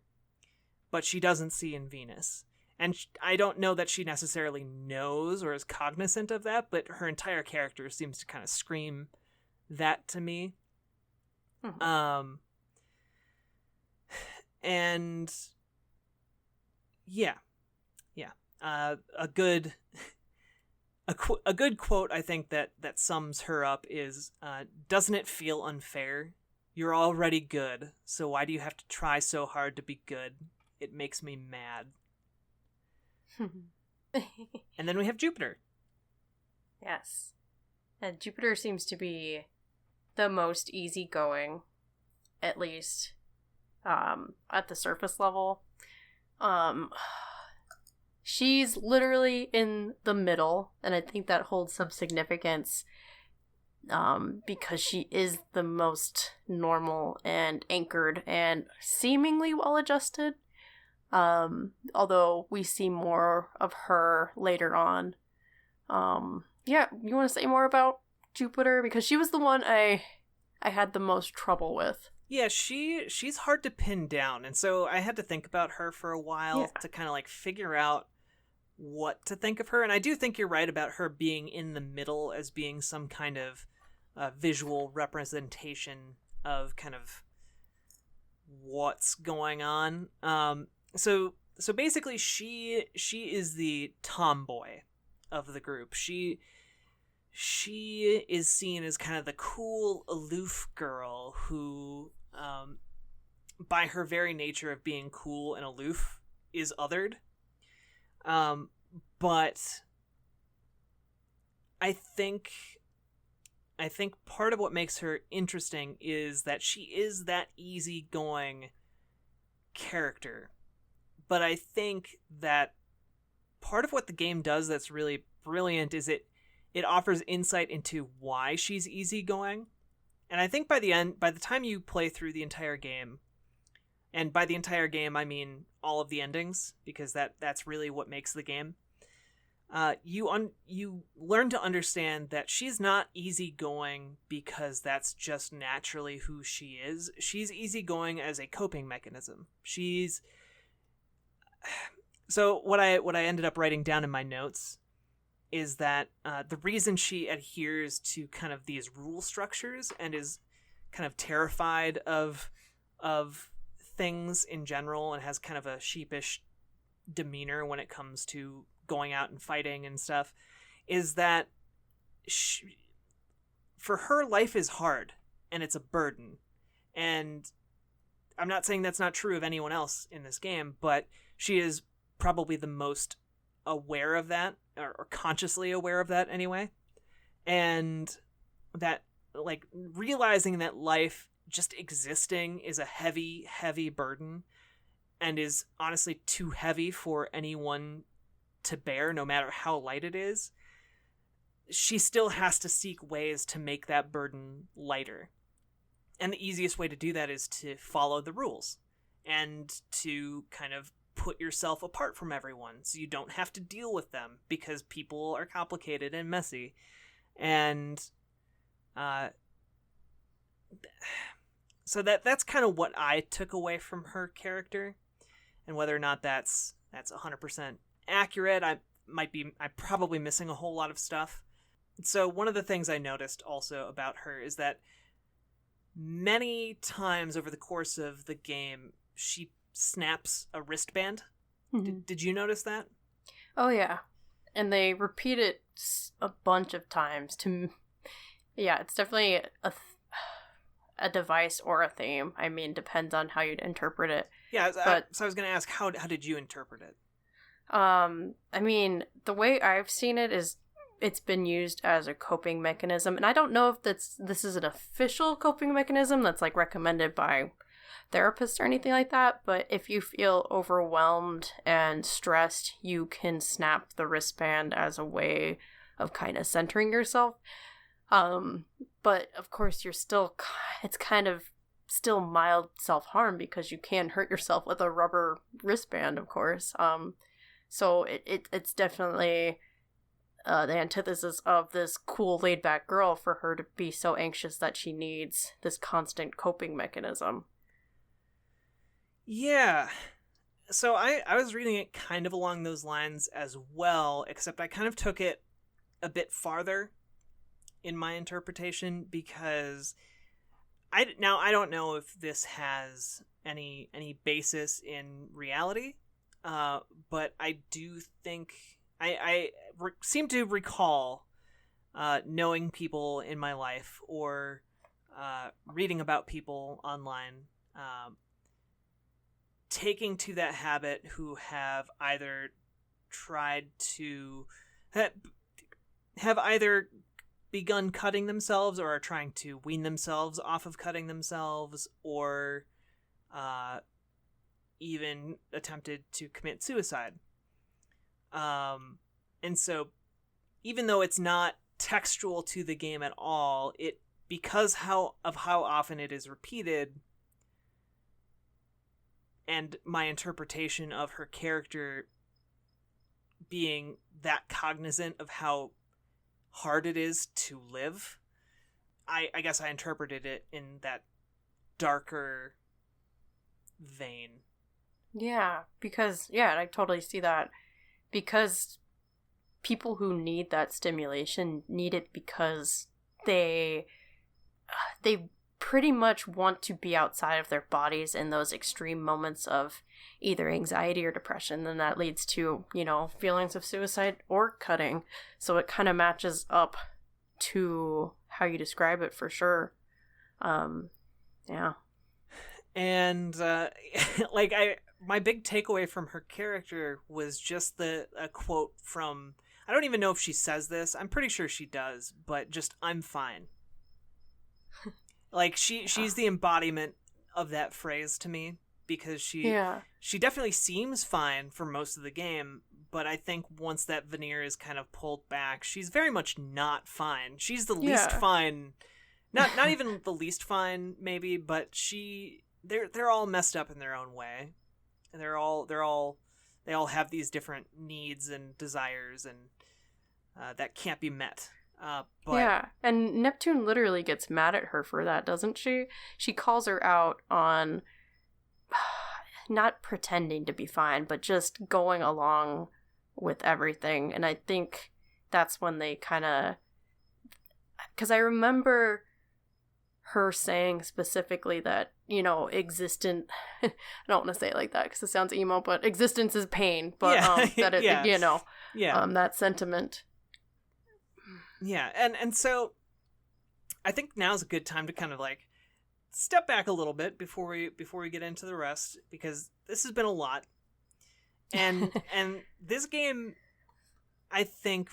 but she doesn't see in Venus. And I don't know that she necessarily knows or is cognizant of that, but her entire character seems to kind of scream that to me. Mm-hmm. And yeah. A good quote I think that sums her up is, doesn't it feel unfair? You're already good, so why do you have to try so hard to be good? It makes me mad. And then we have Jupiter.
Yes. And Jupiter seems to be the most easygoing, at least at the surface level. She's literally in the middle, and I think that holds some significance because she is the most normal and anchored and seemingly well-adjusted. Although we see more of her later on. Yeah, you want to say more about Jupiter? Because she was the one I had the most trouble with.
Yeah, she's hard to pin down, and so I had to think about her for a while to kind of like figure out what to think of her. And I do think you're right about her being in the middle as being some kind of visual representation of kind of what's going on. So basically she is the tomboy of the group. She is seen as kind of the cool, aloof girl who, by her very nature of being cool and aloof, is othered. But I think part of what makes her interesting is that she is that easygoing character. But I think that part of what the game does that's really brilliant is it offers insight into why she's easygoing. And I think by the time you play through the entire game, and by the entire game I mean all of the endings, because that's really what makes the game, you learn to understand that she's not easygoing because that's just naturally who she is. She's easygoing as a coping mechanism. So what I ended up writing down in my notes is that the reason she adheres to kind of these rule structures and is kind of terrified of things in general and has kind of a sheepish demeanor when it comes to going out and fighting and stuff is that for her, life is hard and it's a burden. And I'm not saying that's not true of anyone else in this game, but she is probably the most aware of that, or consciously aware of that anyway. And that, like, realizing that life just existing is a heavy, heavy burden and is honestly too heavy for anyone to bear, no matter how light it is, she still has to seek ways to make that burden lighter. And the easiest way to do that is to follow the rules and to kind of put yourself apart from everyone so you don't have to deal with them, because people are complicated and messy. And so that's kind of what I took away from her character. And whether or not that's 100% accurate, I'm probably missing a whole lot of stuff. So one of the things I noticed also about her is that many times over the course of the game, she snaps a wristband.
Mm-hmm.
Did you notice that?
Oh, yeah. And they repeat it a bunch of times yeah, it's definitely a device or a theme. I mean, depends on how you'd interpret it.
Yeah,
but
so I was going to ask, how did you interpret it?
I mean, the way I've seen it is it's been used as a coping mechanism, and I don't know if this is an official coping mechanism that's like recommended by therapists or anything like that, but if you feel overwhelmed and stressed, you can snap the wristband as a way of kind of centering yourself. But of course it's kind of still mild self-harm because you can hurt yourself with a rubber wristband, of course. So it's definitely the antithesis of this cool laid-back girl for her to be so anxious that she needs this constant coping mechanism.
Yeah. So I was reading it kind of along those lines as well, except I kind of took it a bit farther in my interpretation because I don't know if this has any basis in reality, but I do think I seem to recall knowing people in my life or reading about people online taking to that habit who have either tried to have either begun cutting themselves or are trying to wean themselves off of cutting themselves or even attempted to commit suicide. And so even though it's not textual to the game at all, because how often it is repeated and my interpretation of her character being that cognizant of how hard it is to live, I guess I interpreted it in that darker vein.
Yeah, because, I totally see that. Because people who need that stimulation need it because they pretty much want to be outside of their bodies in those extreme moments of either anxiety or depression, and that leads to, feelings of suicide or cutting. So it kind of matches up to how you describe it for sure. Yeah.
And my big takeaway from her character was just a quote from, I don't even know if she says this, I'm pretty sure she does, but just, "I'm fine." Like, she's the embodiment of that phrase to me, because she definitely seems fine for most of the game, but I think once that veneer is kind of pulled back, she's very much not fine. She's the least fine, not even the least fine, maybe, but they're all messed up in their own way. And they all have these different needs and desires and that can't be met.
And Neptune literally gets mad at her for that, doesn't she? She calls her out on not pretending to be fine, but just going along with everything. And I think that's when they kind of... Because I remember her saying specifically that, existent... I don't want to say it like that because it sounds emo, but existence is pain. But that it, that sentiment...
Yeah, and so I think now's a good time to kind of like step back a little bit before we get into the rest, because this has been a lot. And this game, I think,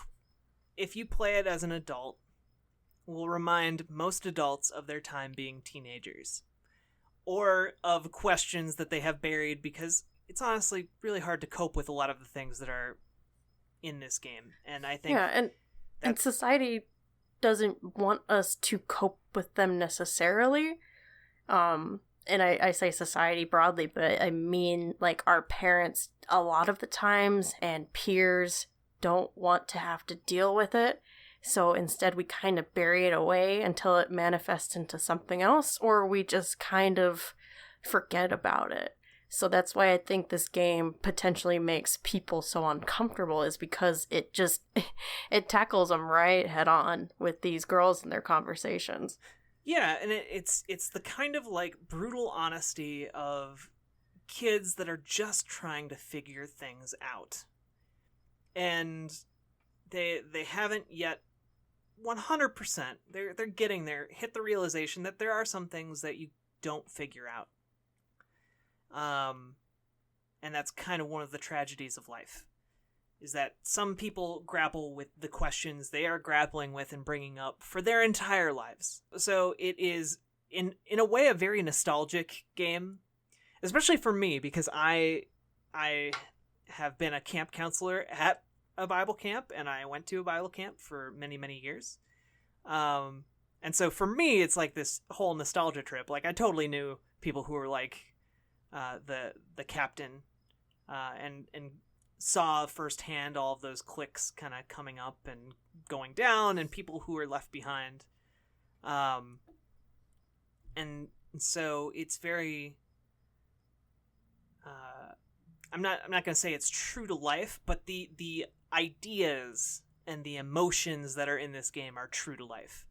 if you play it as an adult, will remind most adults of their time being teenagers, or of questions that they have buried, because it's honestly really hard to cope with a lot of the things that are in this game. And I think
and society doesn't want us to cope with them necessarily. And I say society broadly, but I mean like our parents a lot of the times and peers don't want to have to deal with it. So instead we kind of bury it away until it manifests into something else, or we just kind of forget about it. So that's why I think this game potentially makes people so uncomfortable, is because it tackles them right head on with these girls and their conversations.
Yeah, and it's the kind of like brutal honesty of kids that are just trying to figure things out. And they haven't yet 100%. They're getting there. Hit the realization that there are some things that you don't figure out. And that's kind of one of the tragedies of life, is that some people grapple with the questions they are grappling with and bringing up for their entire lives. So it is, in a way, a very nostalgic game, especially for me, because I have been a camp counselor at a Bible camp, and I went to a Bible camp for many, many years. And so for me, it's like this whole nostalgia trip. Like, I totally knew people who were like the captain, and saw firsthand all of those cliques kind of coming up and going down, and people who were left behind. And so it's very, I'm not going to say it's true to life, but the ideas and the emotions that are in this game are true to life.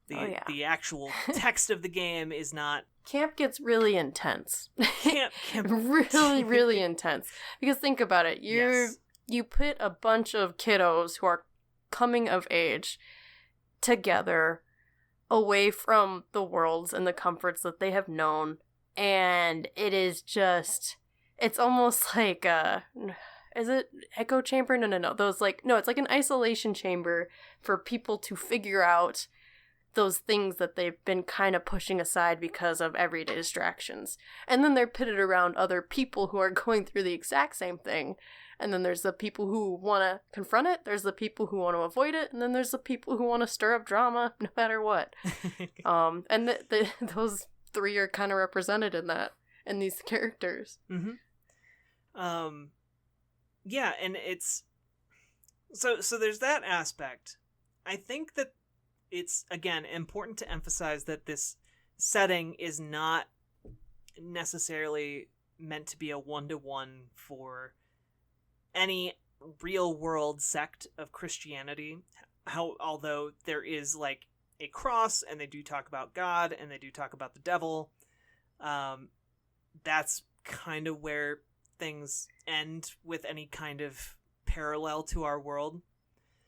The actual text of the game is not.
Camp gets really intense.
Camp
really, really intense. Because think about it. You put a bunch of kiddos who are coming of age together away from the worlds and the comforts that they have known. And it is just, it's almost like is it echo chamber? No. Those it's like an isolation chamber for people to figure out those things that they've been kind of pushing aside because of everyday distractions. And then they're pitted around other people who are going through the exact same thing. And then there's the people who want to confront it, there's the people who want to avoid it, and then there's the people who want to stir up drama no matter what. And those three are kind of represented in these characters.
Mm-hmm. Yeah, and it's... So there's that aspect. I think that it's, again, important to emphasize that this setting is not necessarily meant to be a one-to-one for any real-world sect of Christianity. Although there is, like, a cross, and they do talk about God, and they do talk about the devil, that's kind of where things end with any kind of parallel to our world.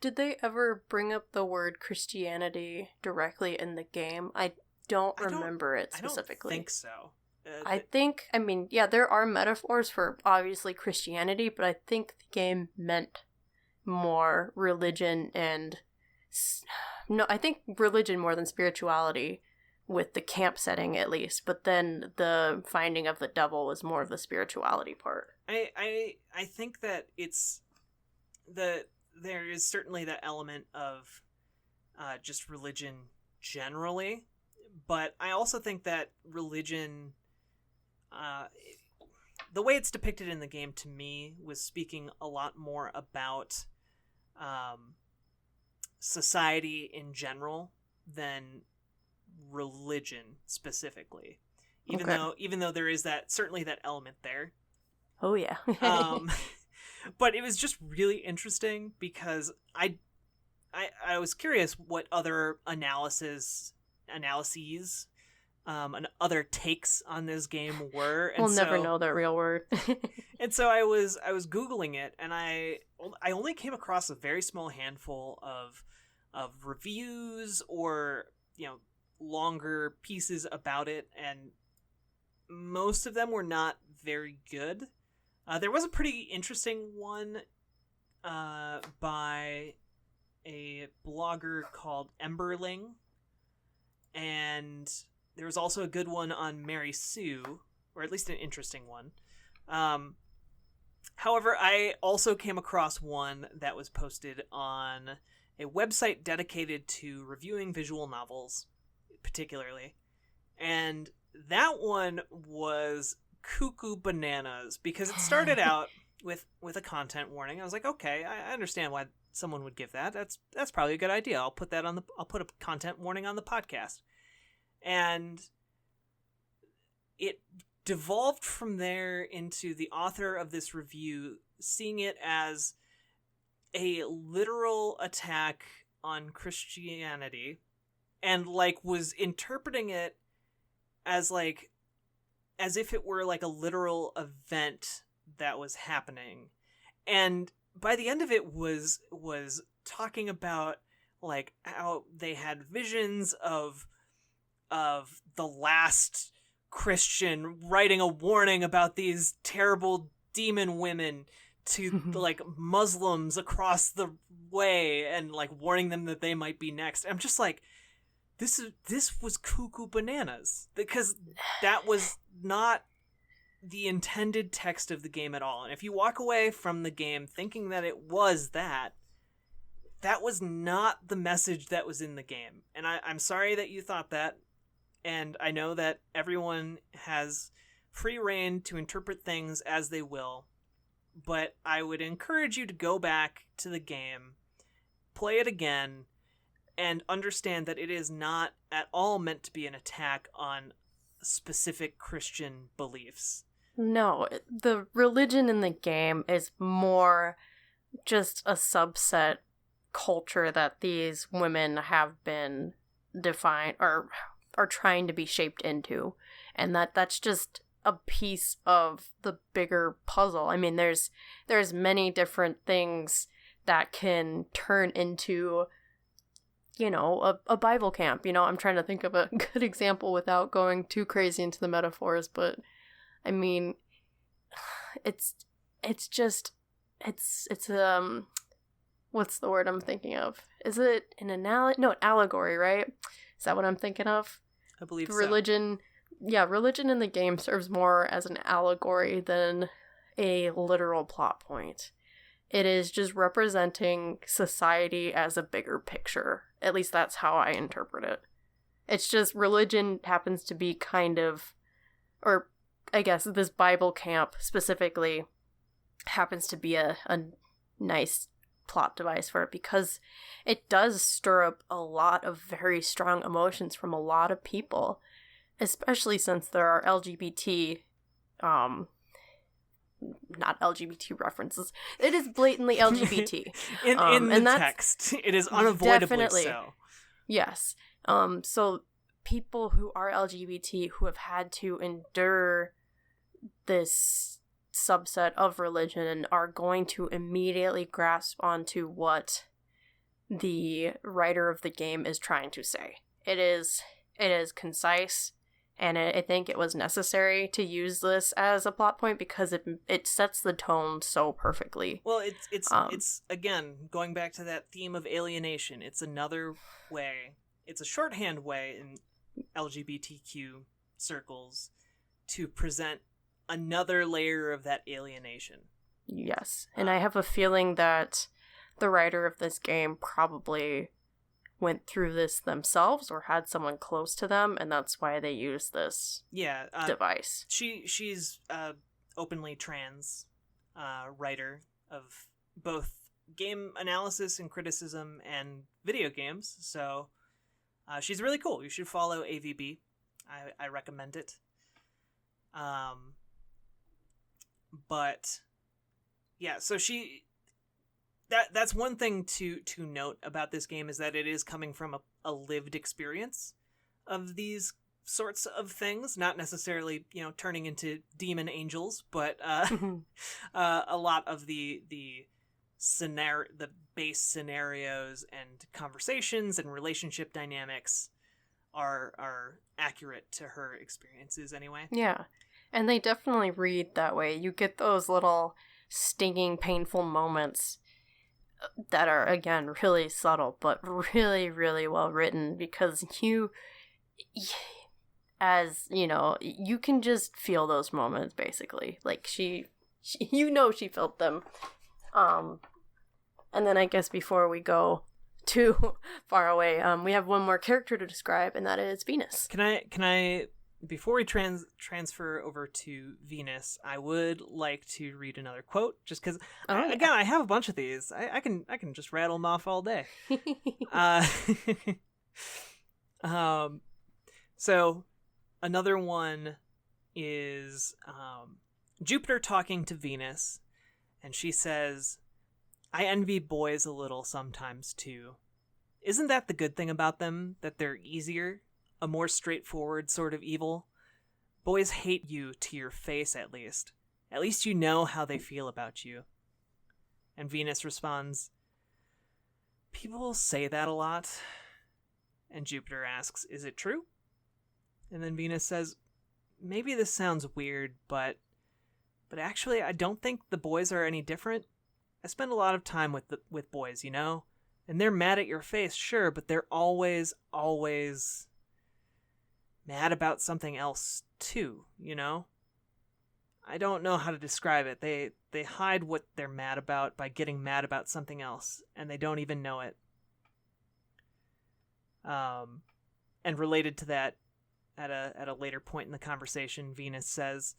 Did they ever bring up the word Christianity directly in the game? I don't remember it specifically.
I don't think so.
There are metaphors for, obviously, Christianity, but I think the game meant more religion and... No, I think religion more than spirituality, with the camp setting, at least. But then the finding of the devil was more of the spirituality part.
I think that it's... There is certainly that element of just religion generally, but I also think that religion, the way it's depicted in the game to me, was speaking a lot more about society in general than religion specifically. Even though there is certainly that element there.
Oh yeah.
But it was just really interesting because I was curious what other analyses and other takes on this game were. And
we'll never know that real word.
And so I was Googling it, and I only came across a very small handful of reviews or, longer pieces about it, and most of them were not very good. There was a pretty interesting one by a blogger called Emberling, and there was also a good one on Mary Sue, or at least an interesting one. However, I also came across one that was posted on a website dedicated to reviewing visual novels, particularly, and that one was cuckoo bananas, because it started out with a content warning. I was like, okay, I understand why someone would give that. That's probably a good idea. I'll put a content warning on the podcast. And it devolved from there into the author of this review seeing it as a literal attack on Christianity, and like was interpreting it as like as if it were like a literal event that was happening. And by the end of it was talking about like how they had visions of the last Christian writing a warning about these terrible demon women to like Muslims across the way and like warning them that they might be next. I'm just like, this was cuckoo bananas, because that was not the intended text of the game at all. And if you walk away from the game thinking that it was that was not the message that was in the game. And I'm sorry that you thought that. And I know that everyone has free reign to interpret things as they will. But I would encourage you to go back to the game, play it again, and understand that it is not at all meant to be an attack on specific Christian beliefs.
No, the religion in the game is more just a subset culture that these women have been defined or are trying to be shaped into, and that's just a piece of the bigger puzzle. I mean, there's many different things that can turn into, you know, a Bible camp. You know, I'm trying to think of a good example without going too crazy into the metaphors, but I mean, it's what's the word I'm thinking of? Is it an allegory, right? Is that what I'm thinking of?
I believe
religion. Yeah, religion in the game serves more as an allegory than a literal plot point. It is just representing society as a bigger picture. At least that's how I interpret it. It's just religion happens to be kind of, or I guess this Bible camp specifically happens to be a nice plot device for it, because it does stir up a lot of very strong emotions from a lot of people, especially since there are LGBT, not LGBT references. It is blatantly LGBT.
in the text. It is unavoidably
definitely.
so.
Yes. So people who are LGBT who have had to endure this subset of religion are going to immediately grasp onto what the writer of the game is trying to say. It is concise, and I think it was necessary to use this as a plot point because it sets the tone so perfectly.
Well, it's again going back to that theme of alienation. It's another way. It's a shorthand way in LGBTQ circles to present another layer of that alienation.
Yes, and I have a feeling that the writer of this game probably went through this themselves or had someone close to them, and that's why they use this device.
She's openly trans writer of both game analysis and criticism and video games, so she's really cool. You should follow Aevee Bee. I recommend it. But yeah, so that's one thing to note about this game, is that it is coming from a lived experience of these sorts of things, not necessarily, you know, turning into demon angels, but a lot of the base scenarios and conversations and relationship dynamics are accurate to her experiences anyway.
Yeah. And they definitely read that way. You get those little stinging, painful moments that are, again, really subtle, but really, really well written, because you, as, you know, you can just feel those moments, basically. Like, she you know she felt them. And then I guess before we go too far away, we have one more character to describe, and that is Venus.
Can I before we transfer over to Venus, I would like to read another quote, just because, again, I have a bunch of these. I can just rattle them off all day. So another one is Jupiter talking to Venus, and she says, "I envy boys a little sometimes too. isn't that the good thing about them? That they're easier? A more straightforward sort of evil? Boys hate you to your face, at least. At least you know how they feel about you. And Venus responds, people say that a lot. And Jupiter asks, is it true? And then Venus says, maybe this sounds weird, but actually I don't think the boys are any different. I spend a lot of time with boys, you know? And they're mad at your face, sure, but they're always mad about something else too, you know? I don't know how to describe it. They hide what they're mad about by getting mad about something else, and they don't even know it. And related to that, at a later point in the conversation, Venus says,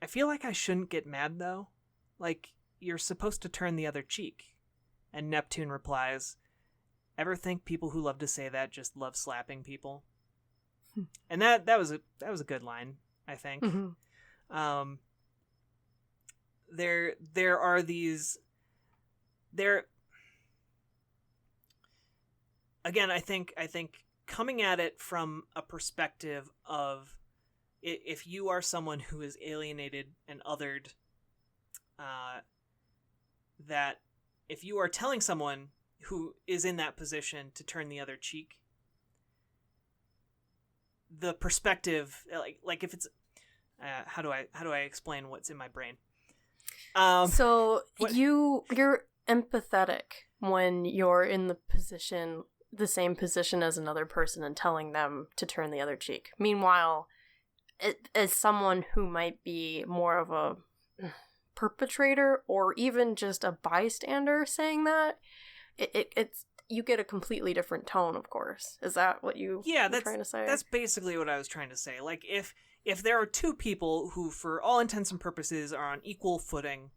I feel like I shouldn't get mad, though. Like, you're supposed to turn the other cheek. And Neptune replies, ever think people who love to say that just love slapping people? And that was a good line, I think.
Mm-hmm.
There are these... Again, I think coming at it from a perspective of if you are someone who is alienated and othered, that if you are telling someone who is in that position to turn the other cheek, the perspective, like if it's, how do I explain what's in my brain?
So you're empathetic when you're in the same position as another person and telling them to turn the other cheek. Meanwhile, as someone who might be more of a perpetrator or even just a bystander saying that, it's you get a completely different tone, of course. Is that what you were trying to say?
That's basically what I was trying to say. Like, if there are two people who, for all intents and purposes, are on equal footing,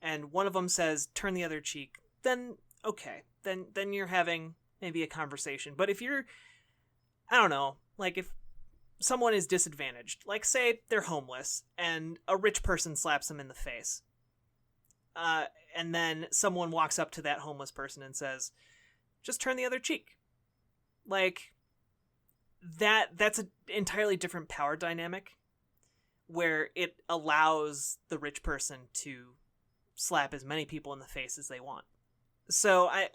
and one of them says, turn the other cheek, then, okay. Then you're having maybe a conversation. But if you're, I don't know, like if someone is disadvantaged, like say they're homeless and a rich person slaps them in the face, and then someone walks up to that homeless person and says, just turn the other cheek. Like, that's an entirely different power dynamic where it allows the rich person to slap as many people in the face as they want. So I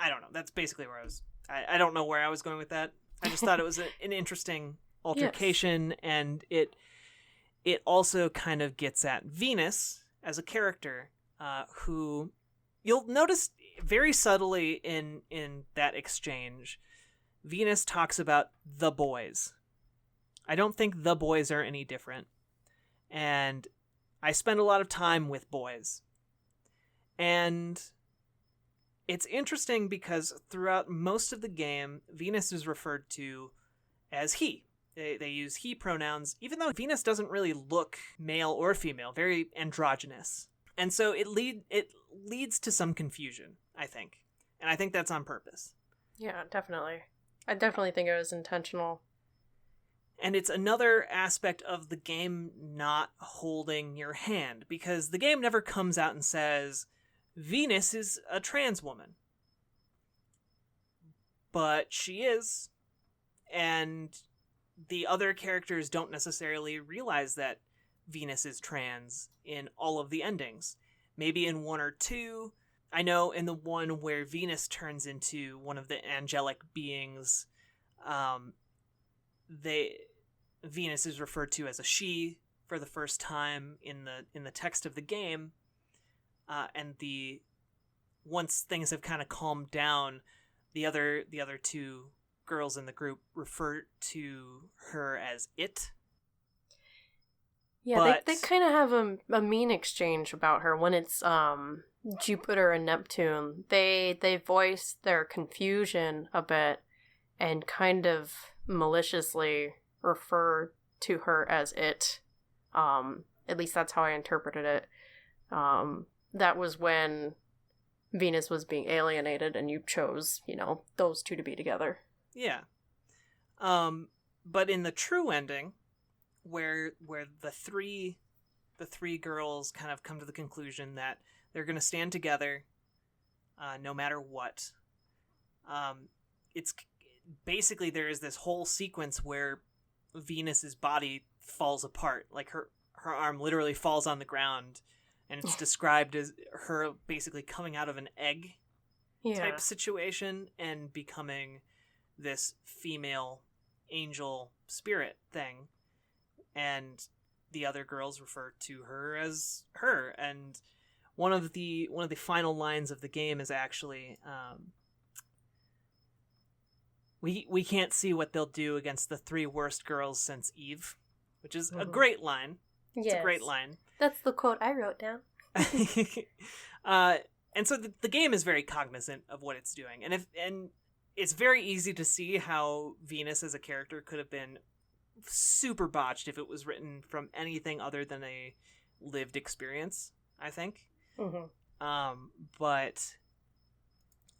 don't know. That's basically where I don't know where I was going with that. I just thought it was an interesting altercation, yes. And it also kind of gets at Venus as a character, who you'll notice very subtly in that exchange, Venus talks about the boys. I don't think the boys are any different. And I spend a lot of time with boys. And it's interesting because throughout most of the game, Venus is referred to as he. They use he pronouns, even though Venus doesn't really look male or female, very androgynous. And so it leads to some confusion, I think. And I think that's on purpose.
Yeah, definitely. I definitely think it was intentional.
And it's another aspect of the game not holding your hand, because the game never comes out and says, Venus is a trans woman. But she is. And the other characters don't necessarily realize that Venus is trans in all of the endings. Maybe in one or two. I know in the one where Venus turns into one of the angelic beings, Venus is referred to as a she for the first time in the text of the game, and once things have kind of calmed down, the other two girls in the group refer to her as it.
Yeah, they kind of have a mean exchange about her when it's Jupiter and Neptune. They voice their confusion a bit and kind of maliciously refer to her as it. At least that's how I interpreted it. That was when Venus was being alienated and you chose, those two to be together.
Yeah. But in the true ending, where the three girls kind of come to the conclusion that they're going to stand together no matter what, It's basically there is this whole sequence where Venus's body falls apart, like her arm literally falls on the ground, and it's described as her basically coming out of an egg type situation and becoming this female angel spirit thing, and the other girls refer to her as her. And one of the final lines of the game is actually, we can't see what they'll do against the 3 worst girls since Eve, which is a great line. It's a great line.
That's the quote I wrote down.
And so the game is very cognizant of what it's doing, and it's very easy to see how Venus as a character could have been super botched if it was written from anything other than a lived experience, I think. But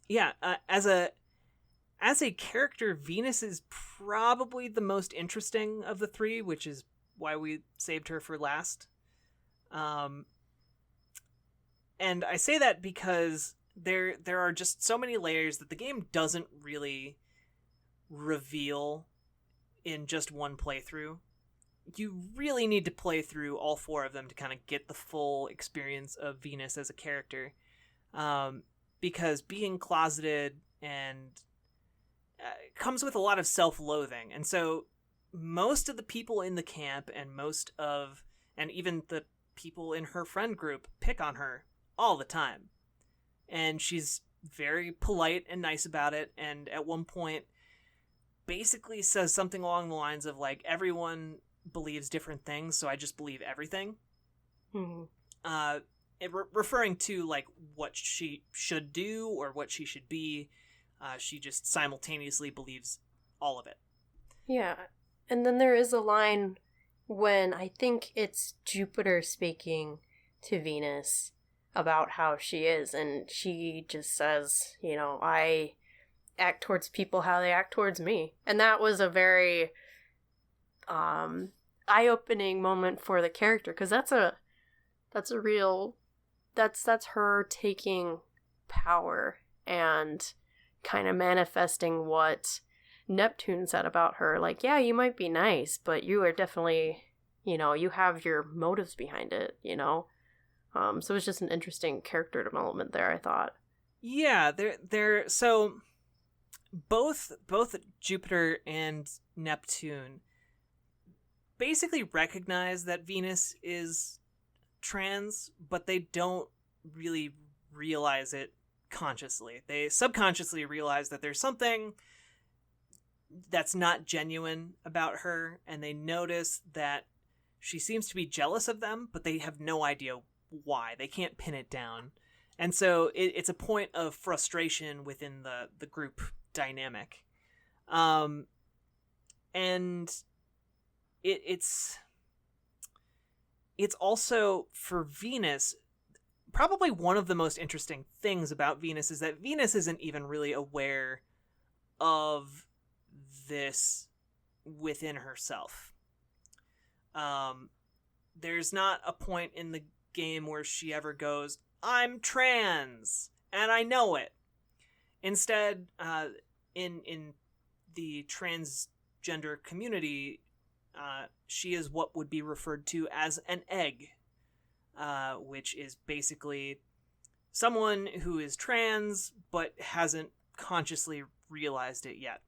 yeah, as a character, Venus is probably the most interesting of the 3, which is why we saved her for last. And I say that because there are just so many layers that the game doesn't really reveal in just one playthrough. You really need to play through all 4 of them to kind of get the full experience of Venus as a character. Because being closeted and comes with a lot of self-loathing. And so most of the people in the camp and even the people in her friend group pick on her all the time. And she's very polite and nice about it, and at one point basically says something along the lines of, like, everyone believes different things, so I just believe everything. Referring to, like, what she should do or what she should be. She just simultaneously believes all of it.
Yeah. And then there is a line when I think it's Jupiter speaking to Venus about how she is, and she just says, I act towards people how they act towards me. And that was a very eye-opening moment for the character, because that's her taking power and kind of manifesting what Neptune said about her. Like, yeah, you might be nice, but you are definitely, you have your motives behind it, So it's just an interesting character development there, I thought.
Yeah, so both Jupiter and Neptune basically recognize that Venus is trans, but they don't really realize it consciously. They subconsciously realize that there's something that's not genuine about her, and they notice that she seems to be jealous of them, but they have no idea why. They can't pin it down. And so it's a point of frustration within the group dynamic. And it's also, for Venus, probably one of the most interesting things about Venus is that Venus isn't even really aware of this within herself. There's not a point in the game where she ever goes, I'm trans, and I know it. Instead, in the transgender community, she is what would be referred to as an egg, which is basically someone who is trans but hasn't consciously realized it yet.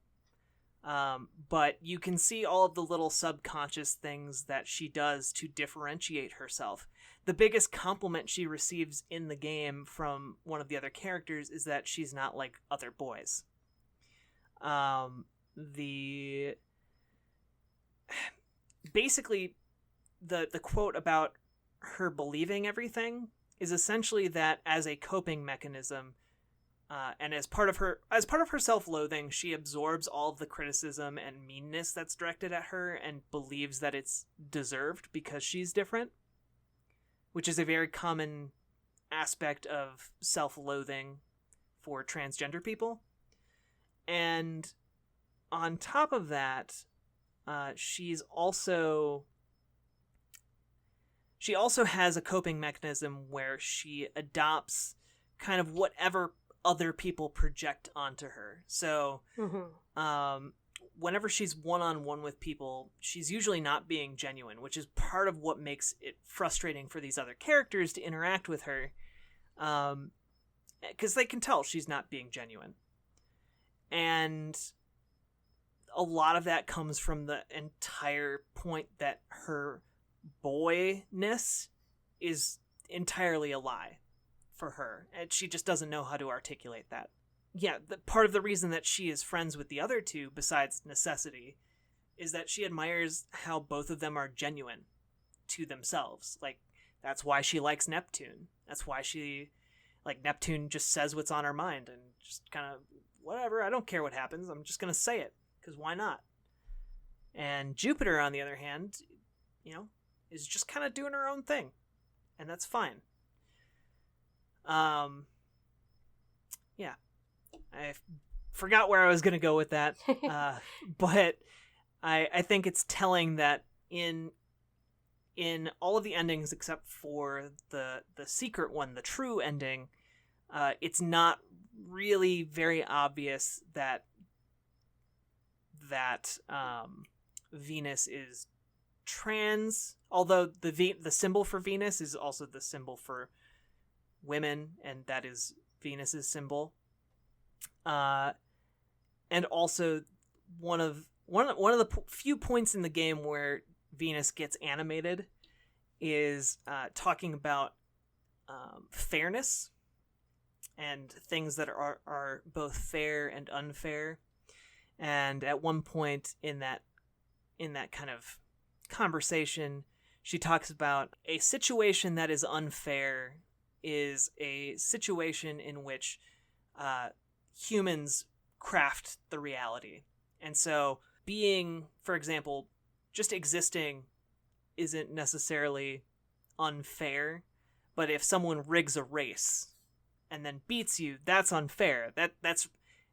But you can see all of the little subconscious things that she does to differentiate herself. The biggest compliment she receives in the game from one of the other characters is that she's not like other boys. Basically, the quote about her believing everything is essentially that as a coping mechanism, and as part of her self-loathing, she absorbs all of the criticism and meanness that's directed at her and believes that it's deserved because she's different, which is a very common aspect of self-loathing for transgender people. And on top of that, she also has a coping mechanism where she adopts kind of whatever other people project onto her. So whenever she's one-on-one with people, she's usually not being genuine, which is part of what makes it frustrating for these other characters to interact with her, because they can tell she's not being genuine. And a lot of that comes from the entire point that her boyness is entirely a lie for her, and she just doesn't know how to articulate that. Yeah, part of the reason that she is friends with the other two, besides necessity, is that she admires how both of them are genuine to themselves. Like, that's why she likes Neptune. That's why she, like, Neptune just says what's on her mind and just kind of, whatever, I don't care what happens, I'm just going to say it, because why not? And Jupiter, on the other hand, you know, is just kind of doing her own thing, and that's fine. Yeah. I forgot where I was going to go with that, but I think it's telling that in all of the endings except for the secret one, the true ending, it's not really very obvious that Venus is trans, although the symbol for Venus is also the symbol for women, and that is Venus's symbol. And also one of the few points in the game where Venus gets animated is talking about fairness and things that are both fair and unfair. And at one point in that kind of conversation, she talks about a situation that is unfair is a situation in which humans craft the reality. And so being, for example, just existing isn't necessarily unfair, but if someone rigs a race and then beats you, that's unfair. That's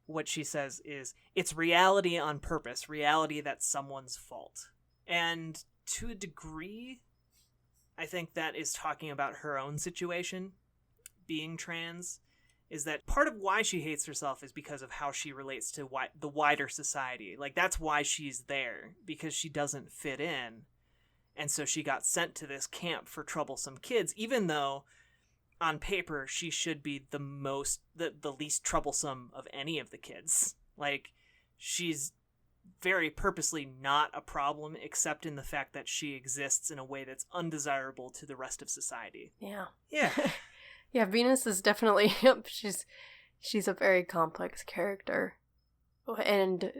what she says is, it's reality on purpose, reality that's someone's fault. And to a degree, I think that is talking about her own situation, being trans, is that part of why she hates herself is because of how she relates to the wider society. Like, that's why she's there, because she doesn't fit in. And so she got sent to this camp for troublesome kids, even though on paper she should be the least troublesome of any of the kids. Like, she's very purposely not a problem, except in the fact that she exists in a way that's undesirable to the rest of society.
Yeah.
Yeah.
Yeah, Venus is definitely, she's a very complex character. And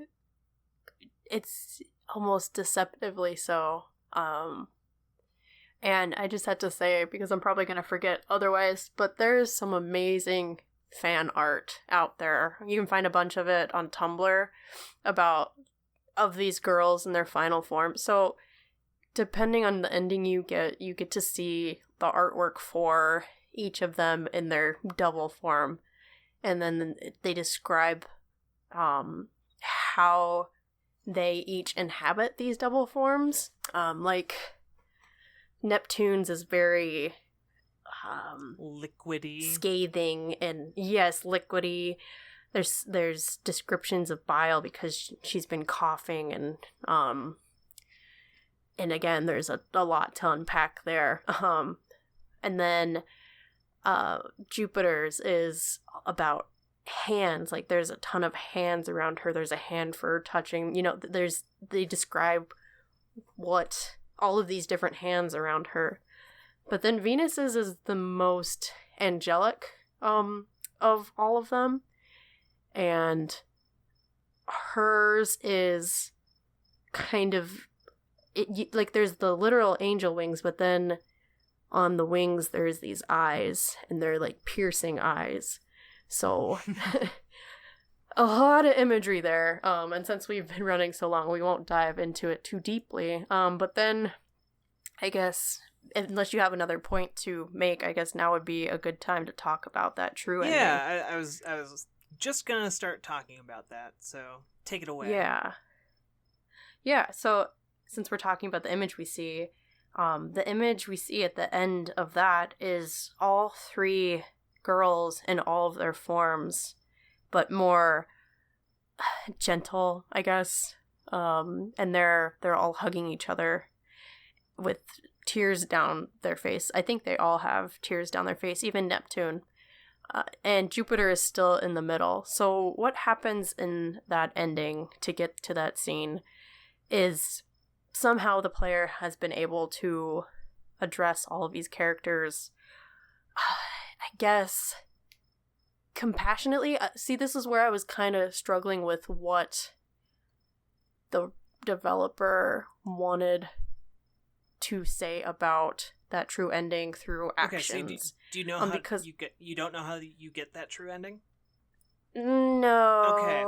it's almost deceptively so. And I just had to say, because I'm probably going to forget otherwise, but there's some amazing fan art out there. You can find a bunch of it on Tumblr of these girls in their final form. So depending on the ending you get to see the artwork for each of them in their double form. And then they describe how they each inhabit these double forms. Like Neptune's is very
liquidy,
scathing, and yes, liquidy. There's descriptions of bile because she's been coughing, and again, there's a lot to unpack there. And then Jupiter's is about hands. Like, there's a ton of hands around her. There's a hand for touching. You know, they describe what all of these different hands around her. But then Venus's is the most angelic of all of them. And hers is kind of like, there's the literal angel wings, but then on the wings there's these eyes, and they're like piercing eyes. So a lot of imagery there. And since we've been running so long, we won't dive into it too deeply. But then I guess, unless you have another point to make, I guess now would be a good time to talk about that true ending.
Yeah, I was just gonna start talking about that, so take it away. Yeah, so since we're talking about the image we see at the end of that is all three
girls in all of their forms, but more gentle, I guess. And they're all hugging each other with tears down their face. I think they all have tears down their face, even Neptune. And Jupiter is still in the middle. So what happens in that ending to get to that scene is somehow the player has been able to address all of these characters, I guess, compassionately. See, this is where I was kind of struggling with what the developer wanted to say about that true ending through actions.
Okay, so do you know how because you don't know how you get that true ending?
No.
Okay.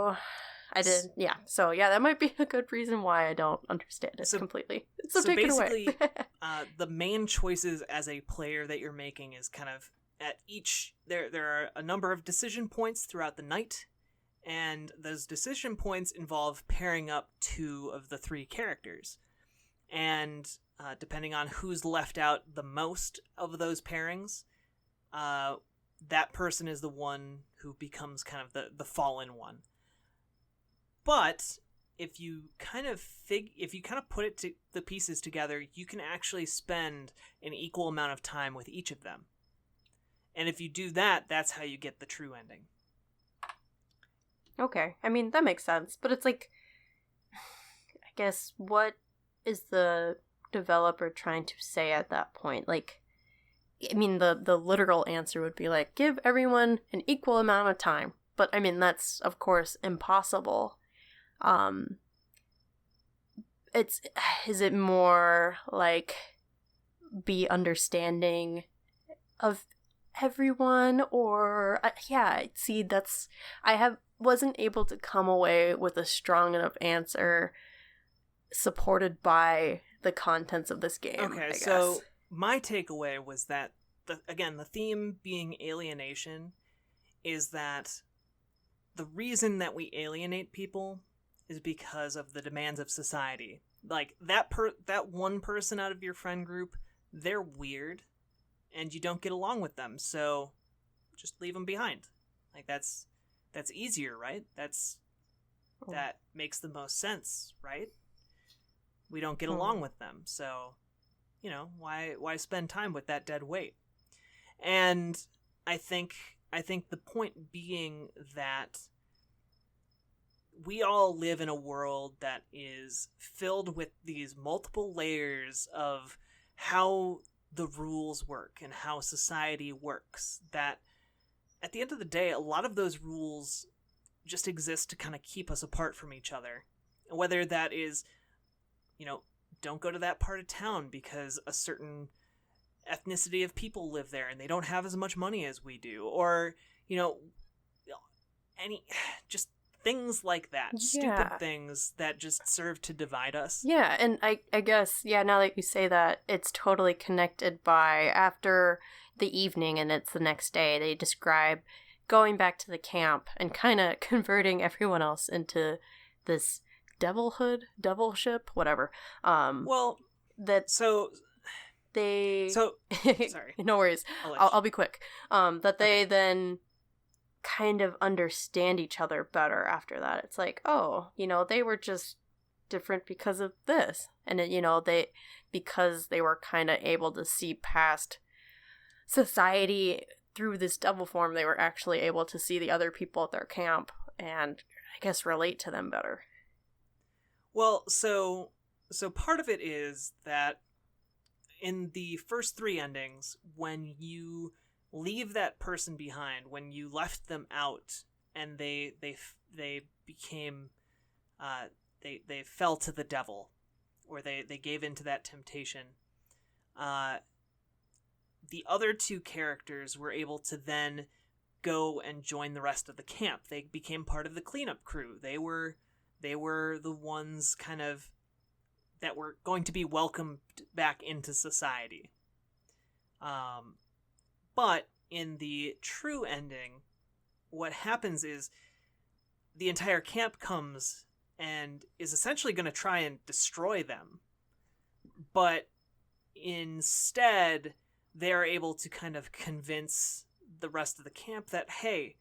I did, yeah. So, yeah, that might be a good reason why I don't understand it completely. So take
basically,
it away.
The main choices as a player that you're making is kind of at each... There are a number of decision points throughout the night, and those decision points involve pairing up 2 of the 3 characters. And depending on who's left out the most of those pairings, that person is the one who becomes kind of the fallen one. But if you kind of put the pieces together, you can actually spend an equal amount of time with each of them. And if you do that, that's how you get the true ending.
Okay, I mean, that makes sense. But it's like, I guess, what is the developer trying to say at that point? Like, I mean, the literal answer would be like, give everyone an equal amount of time. But, I mean, that's, of course, impossible. Is it more like be understanding of everyone, or see, wasn't able to come away with a strong enough answer supported by the contents of this game.
Okay, so my takeaway was that the theme being alienation is that the reason that we alienate people is because of the demands of society. Like, that one person out of your friend group, they're weird, and you don't get along with them, so just leave them behind. Like, that's easier, right? That makes the most sense, right? We don't get along with them, so, why spend time with that dead weight? And I think the point being that we all live in a world that is filled with these multiple layers of how the rules work and how society works, that at the end of the day, a lot of those rules just exist to kind of keep us apart from each other. Whether that is, don't go to that part of town because a certain ethnicity of people live there and they don't have as much money as we do, or, just things like that. Yeah. Stupid things that just serve to divide us.
Yeah, and I guess, now that you say that, it's totally connected by
after
the evening and it's the next day, they describe going back to the camp and kind of converting everyone else into this devilship, whatever. Sorry. No worries. I'll be quick. They then kind of understand each other better after that. It's like, they were just different because of this. And because they were kind of able to see past society through this devil form, they were actually able to see the other people at their camp and, I guess, relate to them better.
Well, so part of it is that in the first 3 endings, when you leave that person behind, when you left them out and they became they fell to the devil, or they gave into that temptation, the other 2 characters were able to then go and join the rest of the camp. They became part of the cleanup crew. They were the ones kind of that were going to be welcomed back into society. But in the true ending, what happens is the entire camp comes and is essentially going to try and destroy them. But instead, they're able to kind of convince the rest of the camp that, hey,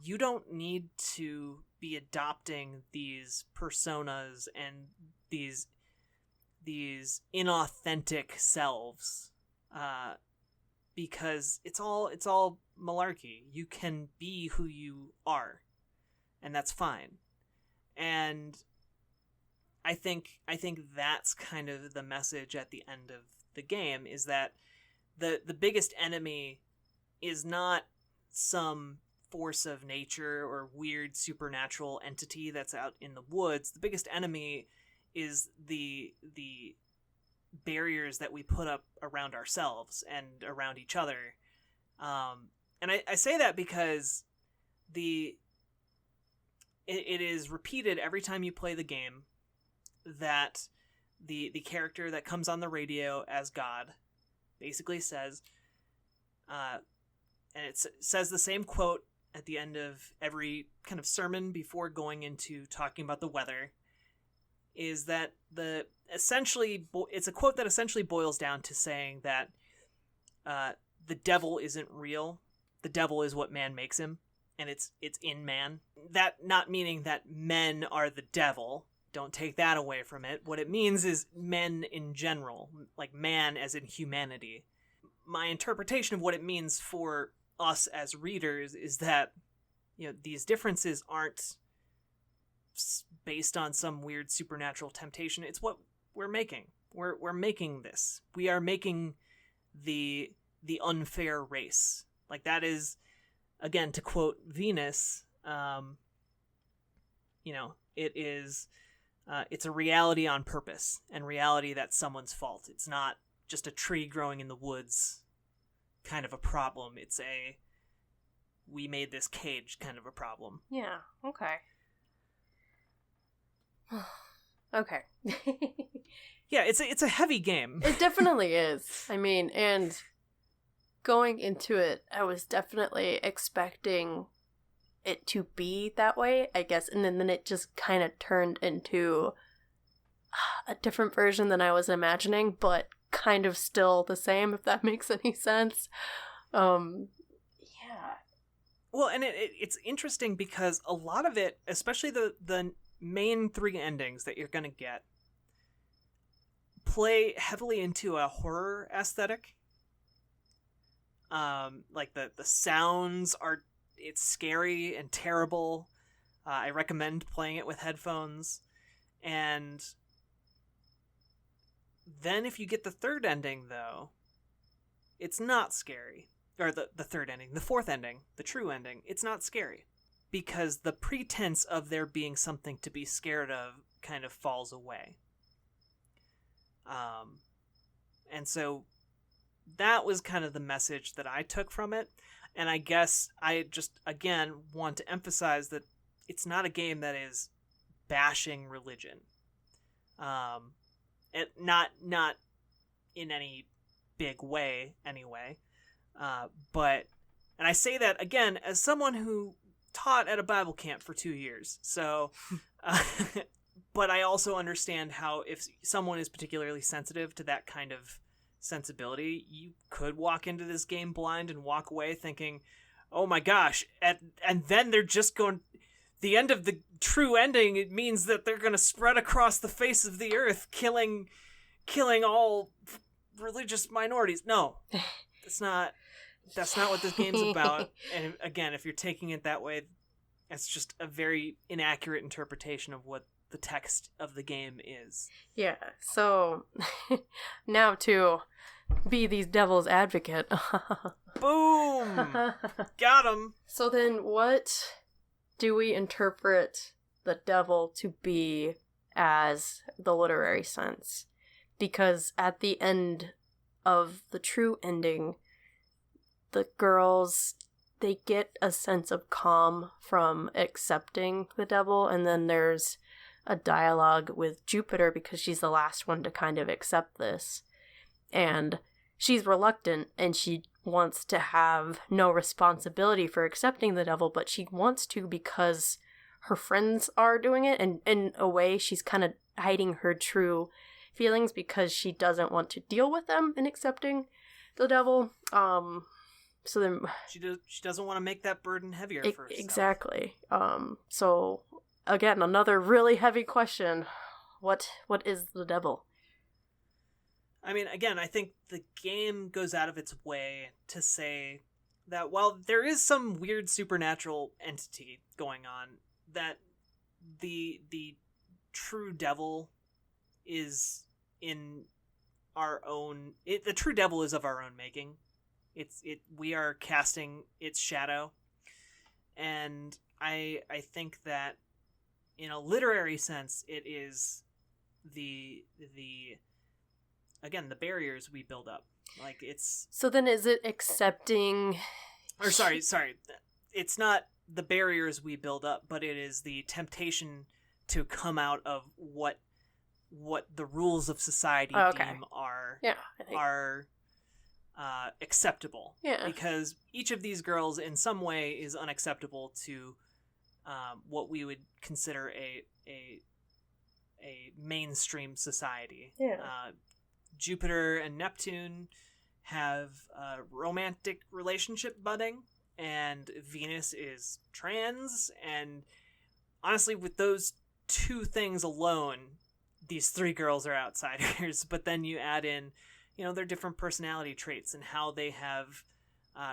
you don't need to be adopting these personas and these inauthentic selves, because it's all malarkey. You can be who you are, and that's fine. And I think that's kind of the message at the end of the game, is that the biggest enemy is not some force of nature or weird supernatural entity that's out in the woods. The biggest enemy is the barriers that we put up around ourselves and around each other. And I say that because it is repeated every time you play the game that the character that comes on the radio as God basically says, and it says the same quote at the end of every kind of sermon before going into talking about the weather, is that it's a quote that essentially boils down to saying that the devil isn't real. The devil is what man makes him, and it's in man. That not meaning that men are the devil. Don't take that away from it. What it means is men in general, like man as in humanity. My interpretation of what it means for us as readers is that, you know, these differences aren't based on some weird supernatural temptation. It's what we're making. We're making this. We are making the unfair race. Like, that is, again, to quote Venus, it is, it's a reality on purpose, and reality that's someone's fault. It's not just a tree growing in the woods kind of a problem. It's a, we made this cage kind of a problem.
Yeah, okay. Okay.
Yeah, it's a heavy game.
It definitely is. I mean, and going into it, I was definitely expecting it to be that way, I guess, and then it just kind of turned into a different version than I was imagining, but kind of still the same, if that makes any sense. Yeah.
Well, and it's interesting because a lot of it, especially the main 3 endings that you're going to get, play heavily into a horror aesthetic. Like the sounds are, it's scary and terrible. I recommend playing it with headphones. And then if you get the 3rd ending, though, it's not scary. Or the 3rd ending, the 4th ending, the true ending, it's not scary. Because the pretense of there being something to be scared of kind of falls away. And so that was kind of the message that I took from it. And I guess I just, again, want to emphasize that it's not a game that is bashing religion. Not in any big way, anyway. But, and I say that, again, as someone who taught at a Bible camp for 2 years. So, but I also understand how if someone is particularly sensitive to that kind of sensibility, you could walk into this game blind and walk away thinking, oh my gosh, and then they're just going, the end of the true ending, it means that they're going to spread across the face of the earth, killing all religious minorities. No, that's not what this game's about. And again, if you're taking it that way, it's just a very inaccurate interpretation of what the text of the game is.
Yeah, so now to be these devil's advocate.
Boom! Got him!
So then what do we interpret the devil to be as the literary sense? Because at the end of the true ending, the girls, they get a sense of calm from accepting the devil, and then there's a dialogue with Jupiter because she's the last one to kind of accept this. And she's reluctant, and she wants to have no responsibility for accepting the devil, but she wants to because her friends are doing it, and in a way she's kind of hiding her true feelings because she doesn't want to deal with them in accepting the devil. So then
she doesn't want to make that burden heavier for herself.
Exactly. So again, another really heavy question. What is the devil?
I mean, again, I think the game goes out of its way to say that while there is some weird supernatural entity going on, that the true devil is in our own... the true devil is of our own making. We are casting its shadow. And I think that in a literary sense, it is the barriers we build up. Like, it's...
So then is it accepting...
Or sorry. It's not the barriers we build up, but it is the temptation to come out of what the rules of society deem are acceptable.
Yeah.
Because each of these girls in some way is unacceptable to what we would consider a mainstream society.
Yeah.
Jupiter and Neptune have a romantic relationship budding, and Venus is trans, and honestly, with those two things alone, these three girls are outsiders. But then you add in, their different personality traits and how they have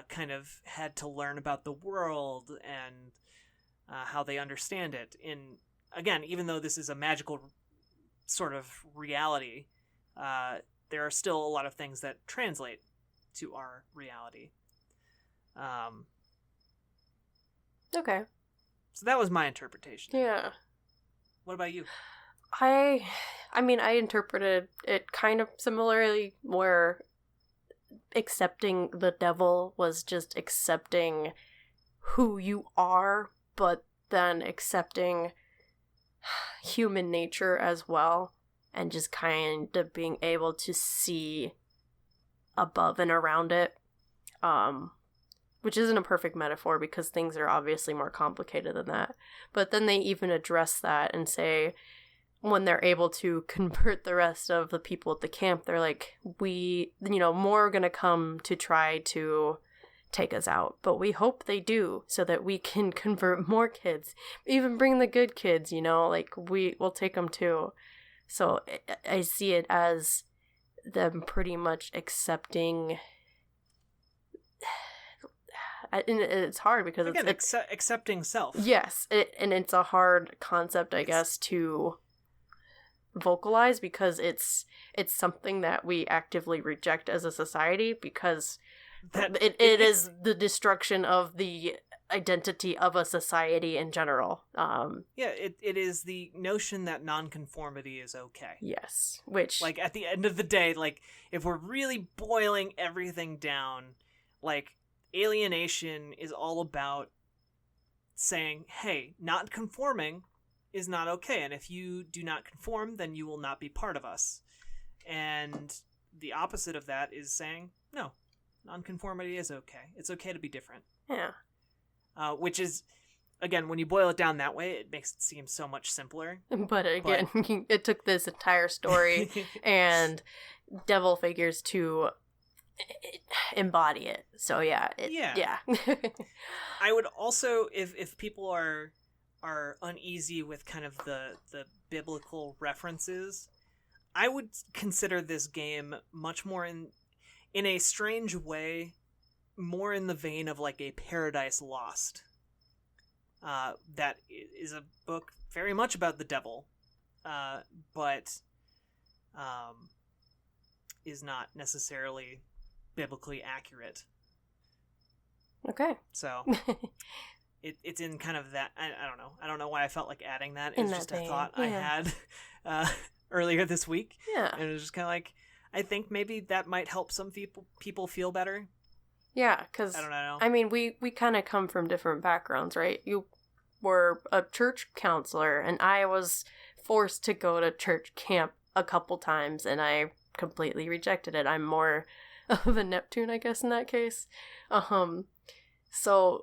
kind of had to learn about the world and how they understand it. Again, even though this is a magical sort of reality, there are still a lot of things that translate to our reality.
Okay.
So that was my interpretation.
Yeah.
What about you?
I interpreted it kind of similarly, where accepting the devil was just accepting who you are, but then accepting human nature as well, and just kind of being able to see above and around it. Which isn't a perfect metaphor because things are obviously more complicated than that. But then they even address that and say, when they're able to convert the rest of the people at the camp, they're like, more are going to come to try to take us out. But we hope they do so that we can convert more kids. Even bring the good kids, we'll take them too. So I see it as them pretty much accepting... And it's hard because
again,
it's
accepting self.
Yes, and it's a hard concept, I guess, to vocalize, because it's something that we actively reject as a society, because it is the destruction of the identity of a society in general.
It is the notion that nonconformity is okay.
Yes, which,
like, at the end of the day, like, if we're really boiling everything down, like, alienation is all about saying, hey, not conforming is not okay, and if you do not conform, then you will not be part of us. And the opposite of that is saying, no, nonconformity is okay. It's okay to be different.
Yeah.
Which is, again, when you boil it down that way, it makes it seem so much simpler.
But again, it took this entire story and devil figures to embody it. So yeah.
I would also, if people are uneasy with kind of the biblical references, I would consider this game much more in a strange way, more in the vein of like a Paradise Lost. That is a book very much about the devil, but is not necessarily biblically accurate.
Okay.
So it's in kind of that, I don't know. I don't know why I felt like adding that. It was just a thought I had earlier this week.
Yeah.
And it was just kind of like, I think maybe that might help some people feel better.
Yeah, because
I don't know.
I mean, we kind of come from different backgrounds, right? You were a church counselor, and I was forced to go to church camp a couple times, and I completely rejected it. I'm more of a Neptune, I guess, in that case. So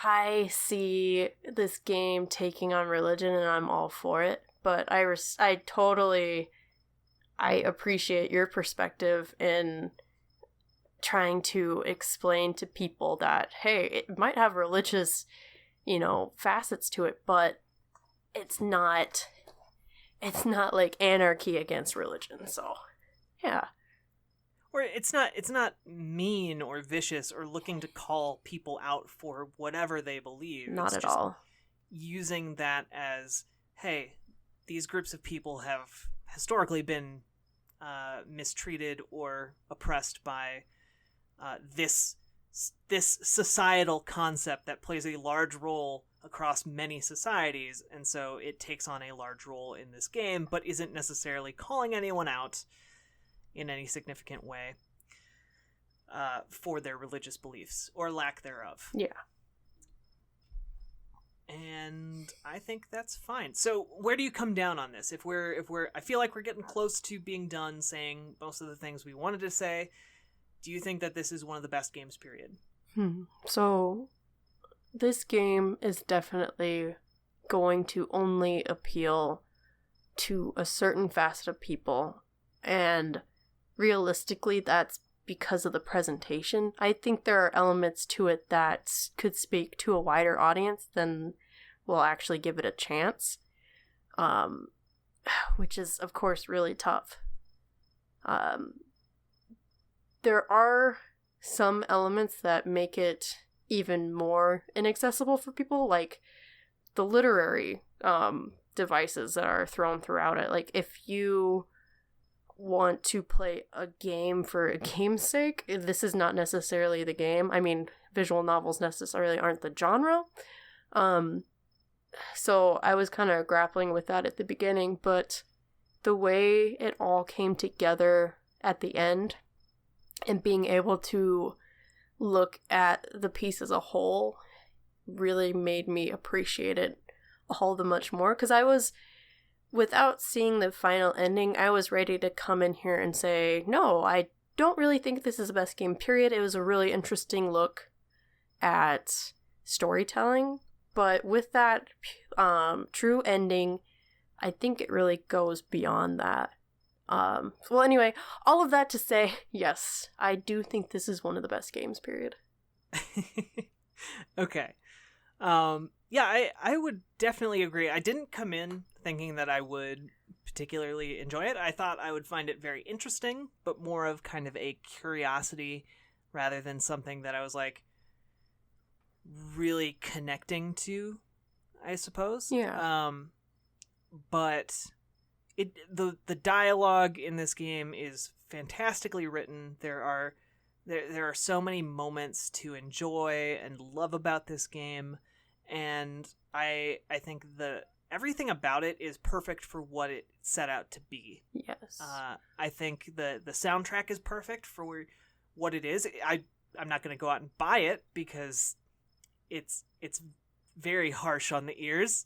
I see this game taking on religion, and I'm all for it. But I appreciate your perspective in trying to explain to people that, hey, it might have religious, facets to it, but it's not like anarchy against religion. So, yeah.
Or it's not mean or vicious or looking to call people out for whatever they believe.
Not
it's
at
just
all.
using that as, hey, these groups of people have historically been mistreated or oppressed by this societal concept that plays a large role across many societies, and so it takes on a large role in this game, but isn't necessarily calling anyone out in any significant way for their religious beliefs or lack thereof.
Yeah.
And I think that's fine. So where do you come down on this? If we're I feel like we're getting close to being done saying most of the things we wanted to say. Do you think that this is one of the best games, period?
So this game is definitely going to only appeal to a certain facet of people, and realistically that's because of the presentation. I think there are elements to it that could speak to a wider audience than will actually give it a chance, which is, of course, really tough. There are some elements that make it even more inaccessible for people, like the literary devices that are thrown throughout it. Like, if you want to play a game for a game's sake, this is not necessarily the game. I mean, visual novels necessarily aren't the genre. So I was kind of grappling with that at the beginning, but the way it all came together at the end and being able to look at the piece as a whole really made me appreciate it all the much more, because I was, without seeing the final ending, I was ready to come in here and say, no, I don't really think this is the best game, period. It was a really interesting look at storytelling, but with that true ending, I think it really goes beyond that. Well, anyway, all of that to say, yes, I do think this is one of the best games, period.
Okay. Yeah, I would definitely agree. I didn't come in thinking that I would particularly enjoy it. I thought I would find it very interesting, but more of kind of a curiosity rather than something that I was like really connecting to, I suppose.
Yeah.
But the dialogue in this game is fantastically written. There are so many moments to enjoy and love about this game, and I think everything about it is perfect for what it set out to be.
Yes.
I think the soundtrack is perfect for what it is. I'm not going to go out and buy it because it's very harsh on the ears,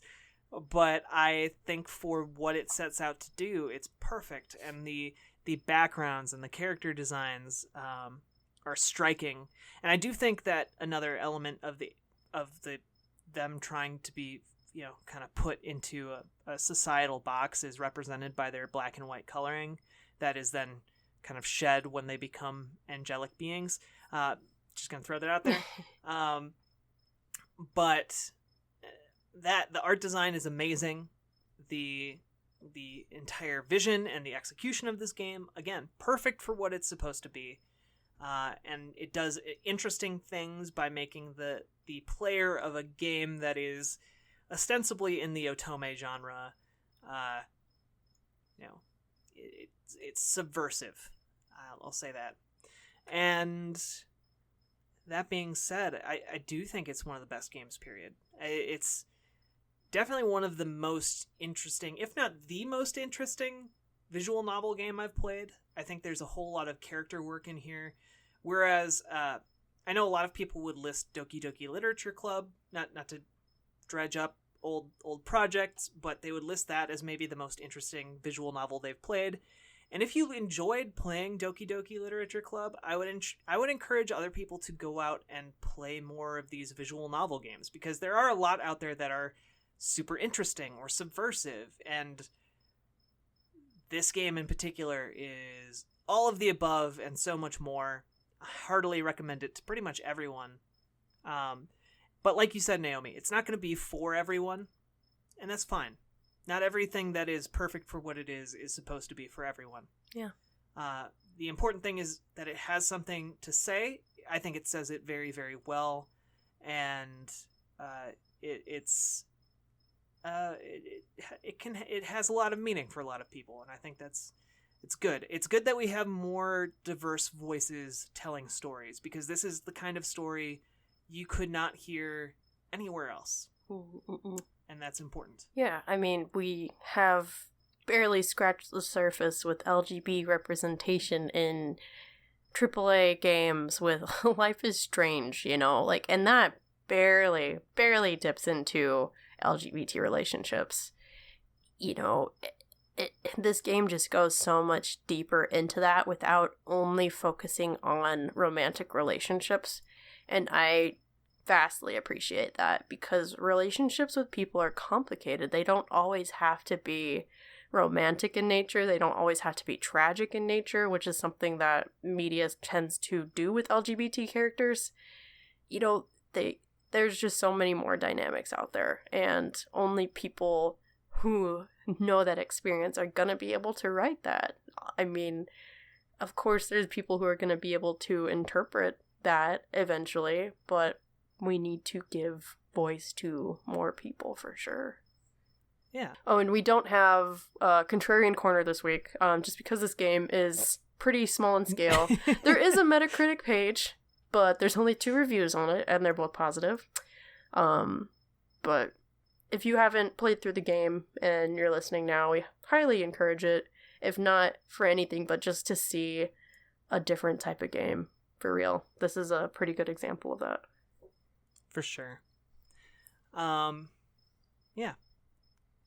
but I think for what it sets out to do, it's perfect, and the backgrounds and the character designs are striking. And I do think that another element of them trying to be, kind of put into a societal box is represented by their black and white coloring that is then kind of shed when they become angelic beings. Just gonna throw that out there. But the art design is amazing. The entire vision and the execution of this game, again, perfect for what it's supposed to be. And it does interesting things by making the player of a game that is ostensibly in the otome genre, it's subversive. I'll say that. And that being said, I do think it's one of the best games, period. It's definitely one of the most interesting, if not the most interesting, visual novel game I've played. I think there's a whole lot of character work in here. Whereas, I know a lot of people would list Doki Doki Literature Club, not to dredge up old projects, but they would list that as maybe the most interesting visual novel they've played. And if you enjoyed playing Doki Doki Literature Club, I would encourage other people to go out and play more of these visual novel games, because there are a lot out there that are super interesting or subversive, and this game in particular is all of the above and so much more. heartily recommend it to pretty much everyone. But like you said, Naomi, it's not going to be for everyone, and that's fine. Not everything that is perfect for what it is supposed to be for everyone.
Yeah.
The important thing is that it has something to say. I think it says it very, very well, and it has a lot of meaning for a lot of people, and I think it's good. It's good that we have more diverse voices telling stories, because this is the kind of story you could not hear anywhere else. And that's important.
Yeah, I mean, we have barely scratched the surface with LGBT representation in AAA games with Life is Strange, you know, like, and that barely dips into LGBT relationships. You know, this game just goes so much deeper into that without only focusing on romantic relationships. And I vastly appreciate that, because relationships with people are complicated. They don't always have to be romantic in nature. They don't always have to be tragic in nature, which is something that media tends to do with LGBT characters. You know, there's just so many more dynamics out there, and only people who know that experience are gonna be able to write that. I mean, of course there's people who are gonna be able to interpret that eventually, but we need to give voice to more people for sure.
Yeah.
Oh, and we don't have Contrarian Corner this week, just because this game is pretty small in scale. There is a Metacritic page, but there's only 2 reviews on it, and they're both positive. But if you haven't played through the game and you're listening now, we highly encourage it, if not for anything, but just to see a different type of game, for real. This is a pretty good example of that.
For sure. Yeah.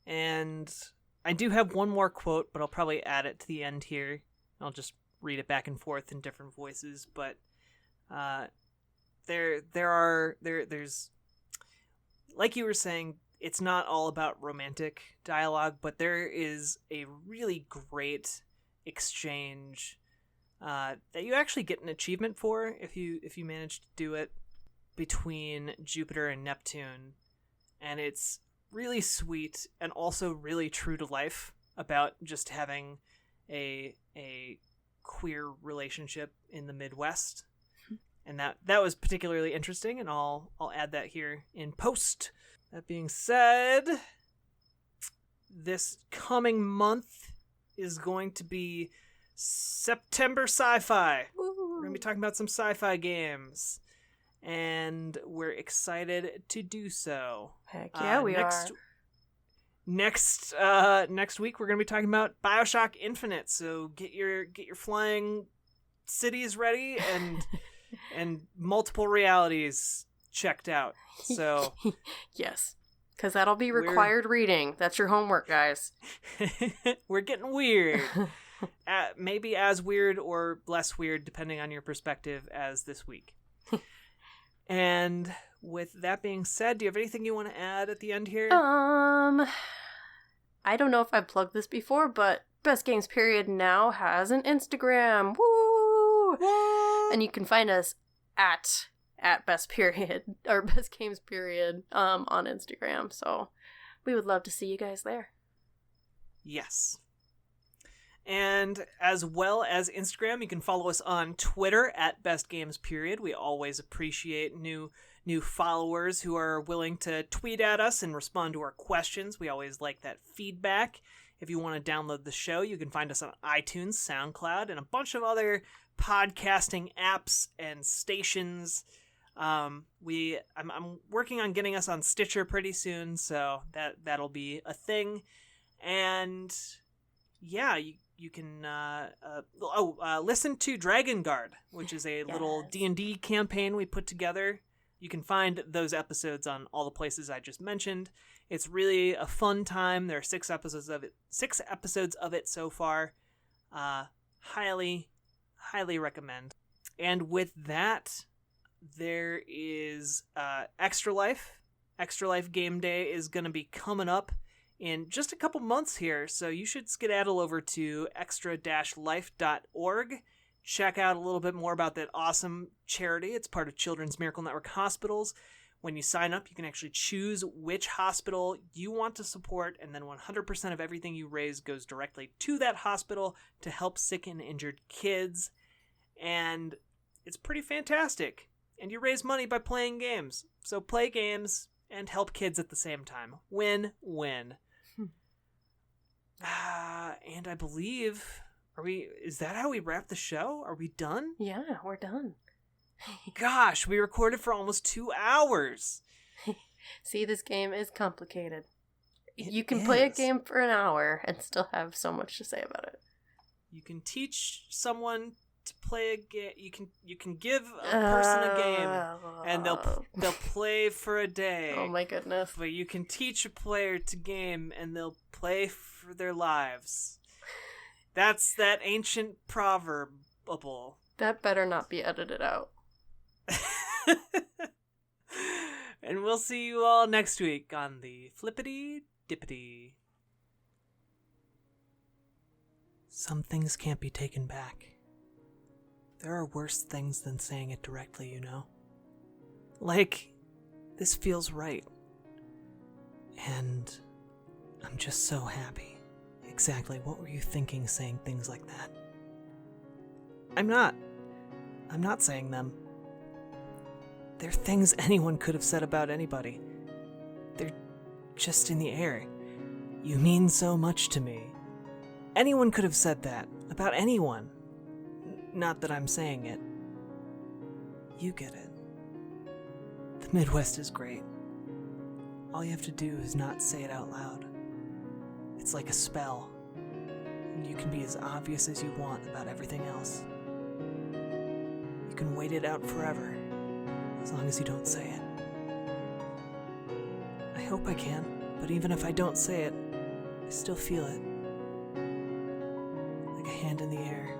And I do have one more quote, but I'll probably add it to the end here. I'll just read it back and forth in different voices, but there's like you were saying, it's not all about romantic dialogue, but there is a really great exchange that you actually get an achievement for if you manage to do it, between Jupiter and Neptune, and it's really sweet and also really true to life about just having a queer relationship in the Midwest. And that was particularly interesting, and I'll add that here in post. That being said, this coming month is going to be September Sci-Fi. We're going to be talking about some sci-fi games, and we're excited to do so.
Heck yeah, we are.
Next week we're going to be talking about BioShock Infinite. So get your flying cities ready and multiple realities checked out. So
yes, because that'll be required reading. That's your homework, guys.
We're getting weird. Maybe as weird or less weird, depending on your perspective, as this week. And with that being said, do you have anything you want to add at the end here?
I don't know if I've plugged this before, but Best Games Period now has an Instagram. Woo! What? And you can find us at Best Period or Best Games Period on Instagram. So we would love to see you guys there.
Yes. And as well as Instagram, you can follow us on Twitter at Best Games Period. We always appreciate new followers who are willing to tweet at us and respond to our questions. We always like that feedback. If you want to download the show, you can find us on iTunes, SoundCloud, and a bunch of other podcasting apps and stations. I'm working on getting us on Stitcher pretty soon, so that'll be a thing. And yeah, you can listen to Dragon Guard, which is a little D&D campaign we put together. You can find those episodes on all the places I just mentioned. It's really a fun time. There are 6 episodes of it so far. Highly recommend. And with that, there is Extra Life. Extra Life Game Day is going to be coming up in just a couple months here, so you should skedaddle over to extra-life.org, check out a little bit more about that awesome charity. It's part of Children's Miracle Network Hospitals. When you sign up, you can actually choose which hospital you want to support, and then 100% of everything you raise goes directly to that hospital to help sick and injured kids. And it's pretty fantastic. And you raise money by playing games. So play games and help kids at the same time. Win-win. And I believe... Is that how we wrap the show? Are we done?
Yeah, we're done.
Gosh, we recorded for almost 2 hours.
See, this game is complicated. You can play a game for an hour and still have so much to say about it.
You can teach someone to play a game. You can give a person a game and they'll play for a day.
Oh my goodness.
But you can teach a player to game and they'll play for their lives. That's that ancient proverbible.
That better not be edited out.
And we'll see you all next week on the Flippity Dippity. Some things can't be taken back. There are worse things than saying it directly, you know? Like, this feels right. And I'm just so happy. Exactly, what were you thinking saying things like that? I'm not saying them. They're things anyone could have said about anybody. They're just in the air. You mean so much to me. Anyone could have said that about anyone. Not that I'm saying it. You get it. The Midwest is great. All you have to do is not say it out loud. It's like a spell, and you can be as obvious as you want about everything else. You can wait it out forever, as long as you don't say it. I hope I can, but even if I don't say it, I still feel it. Like a hand in the air.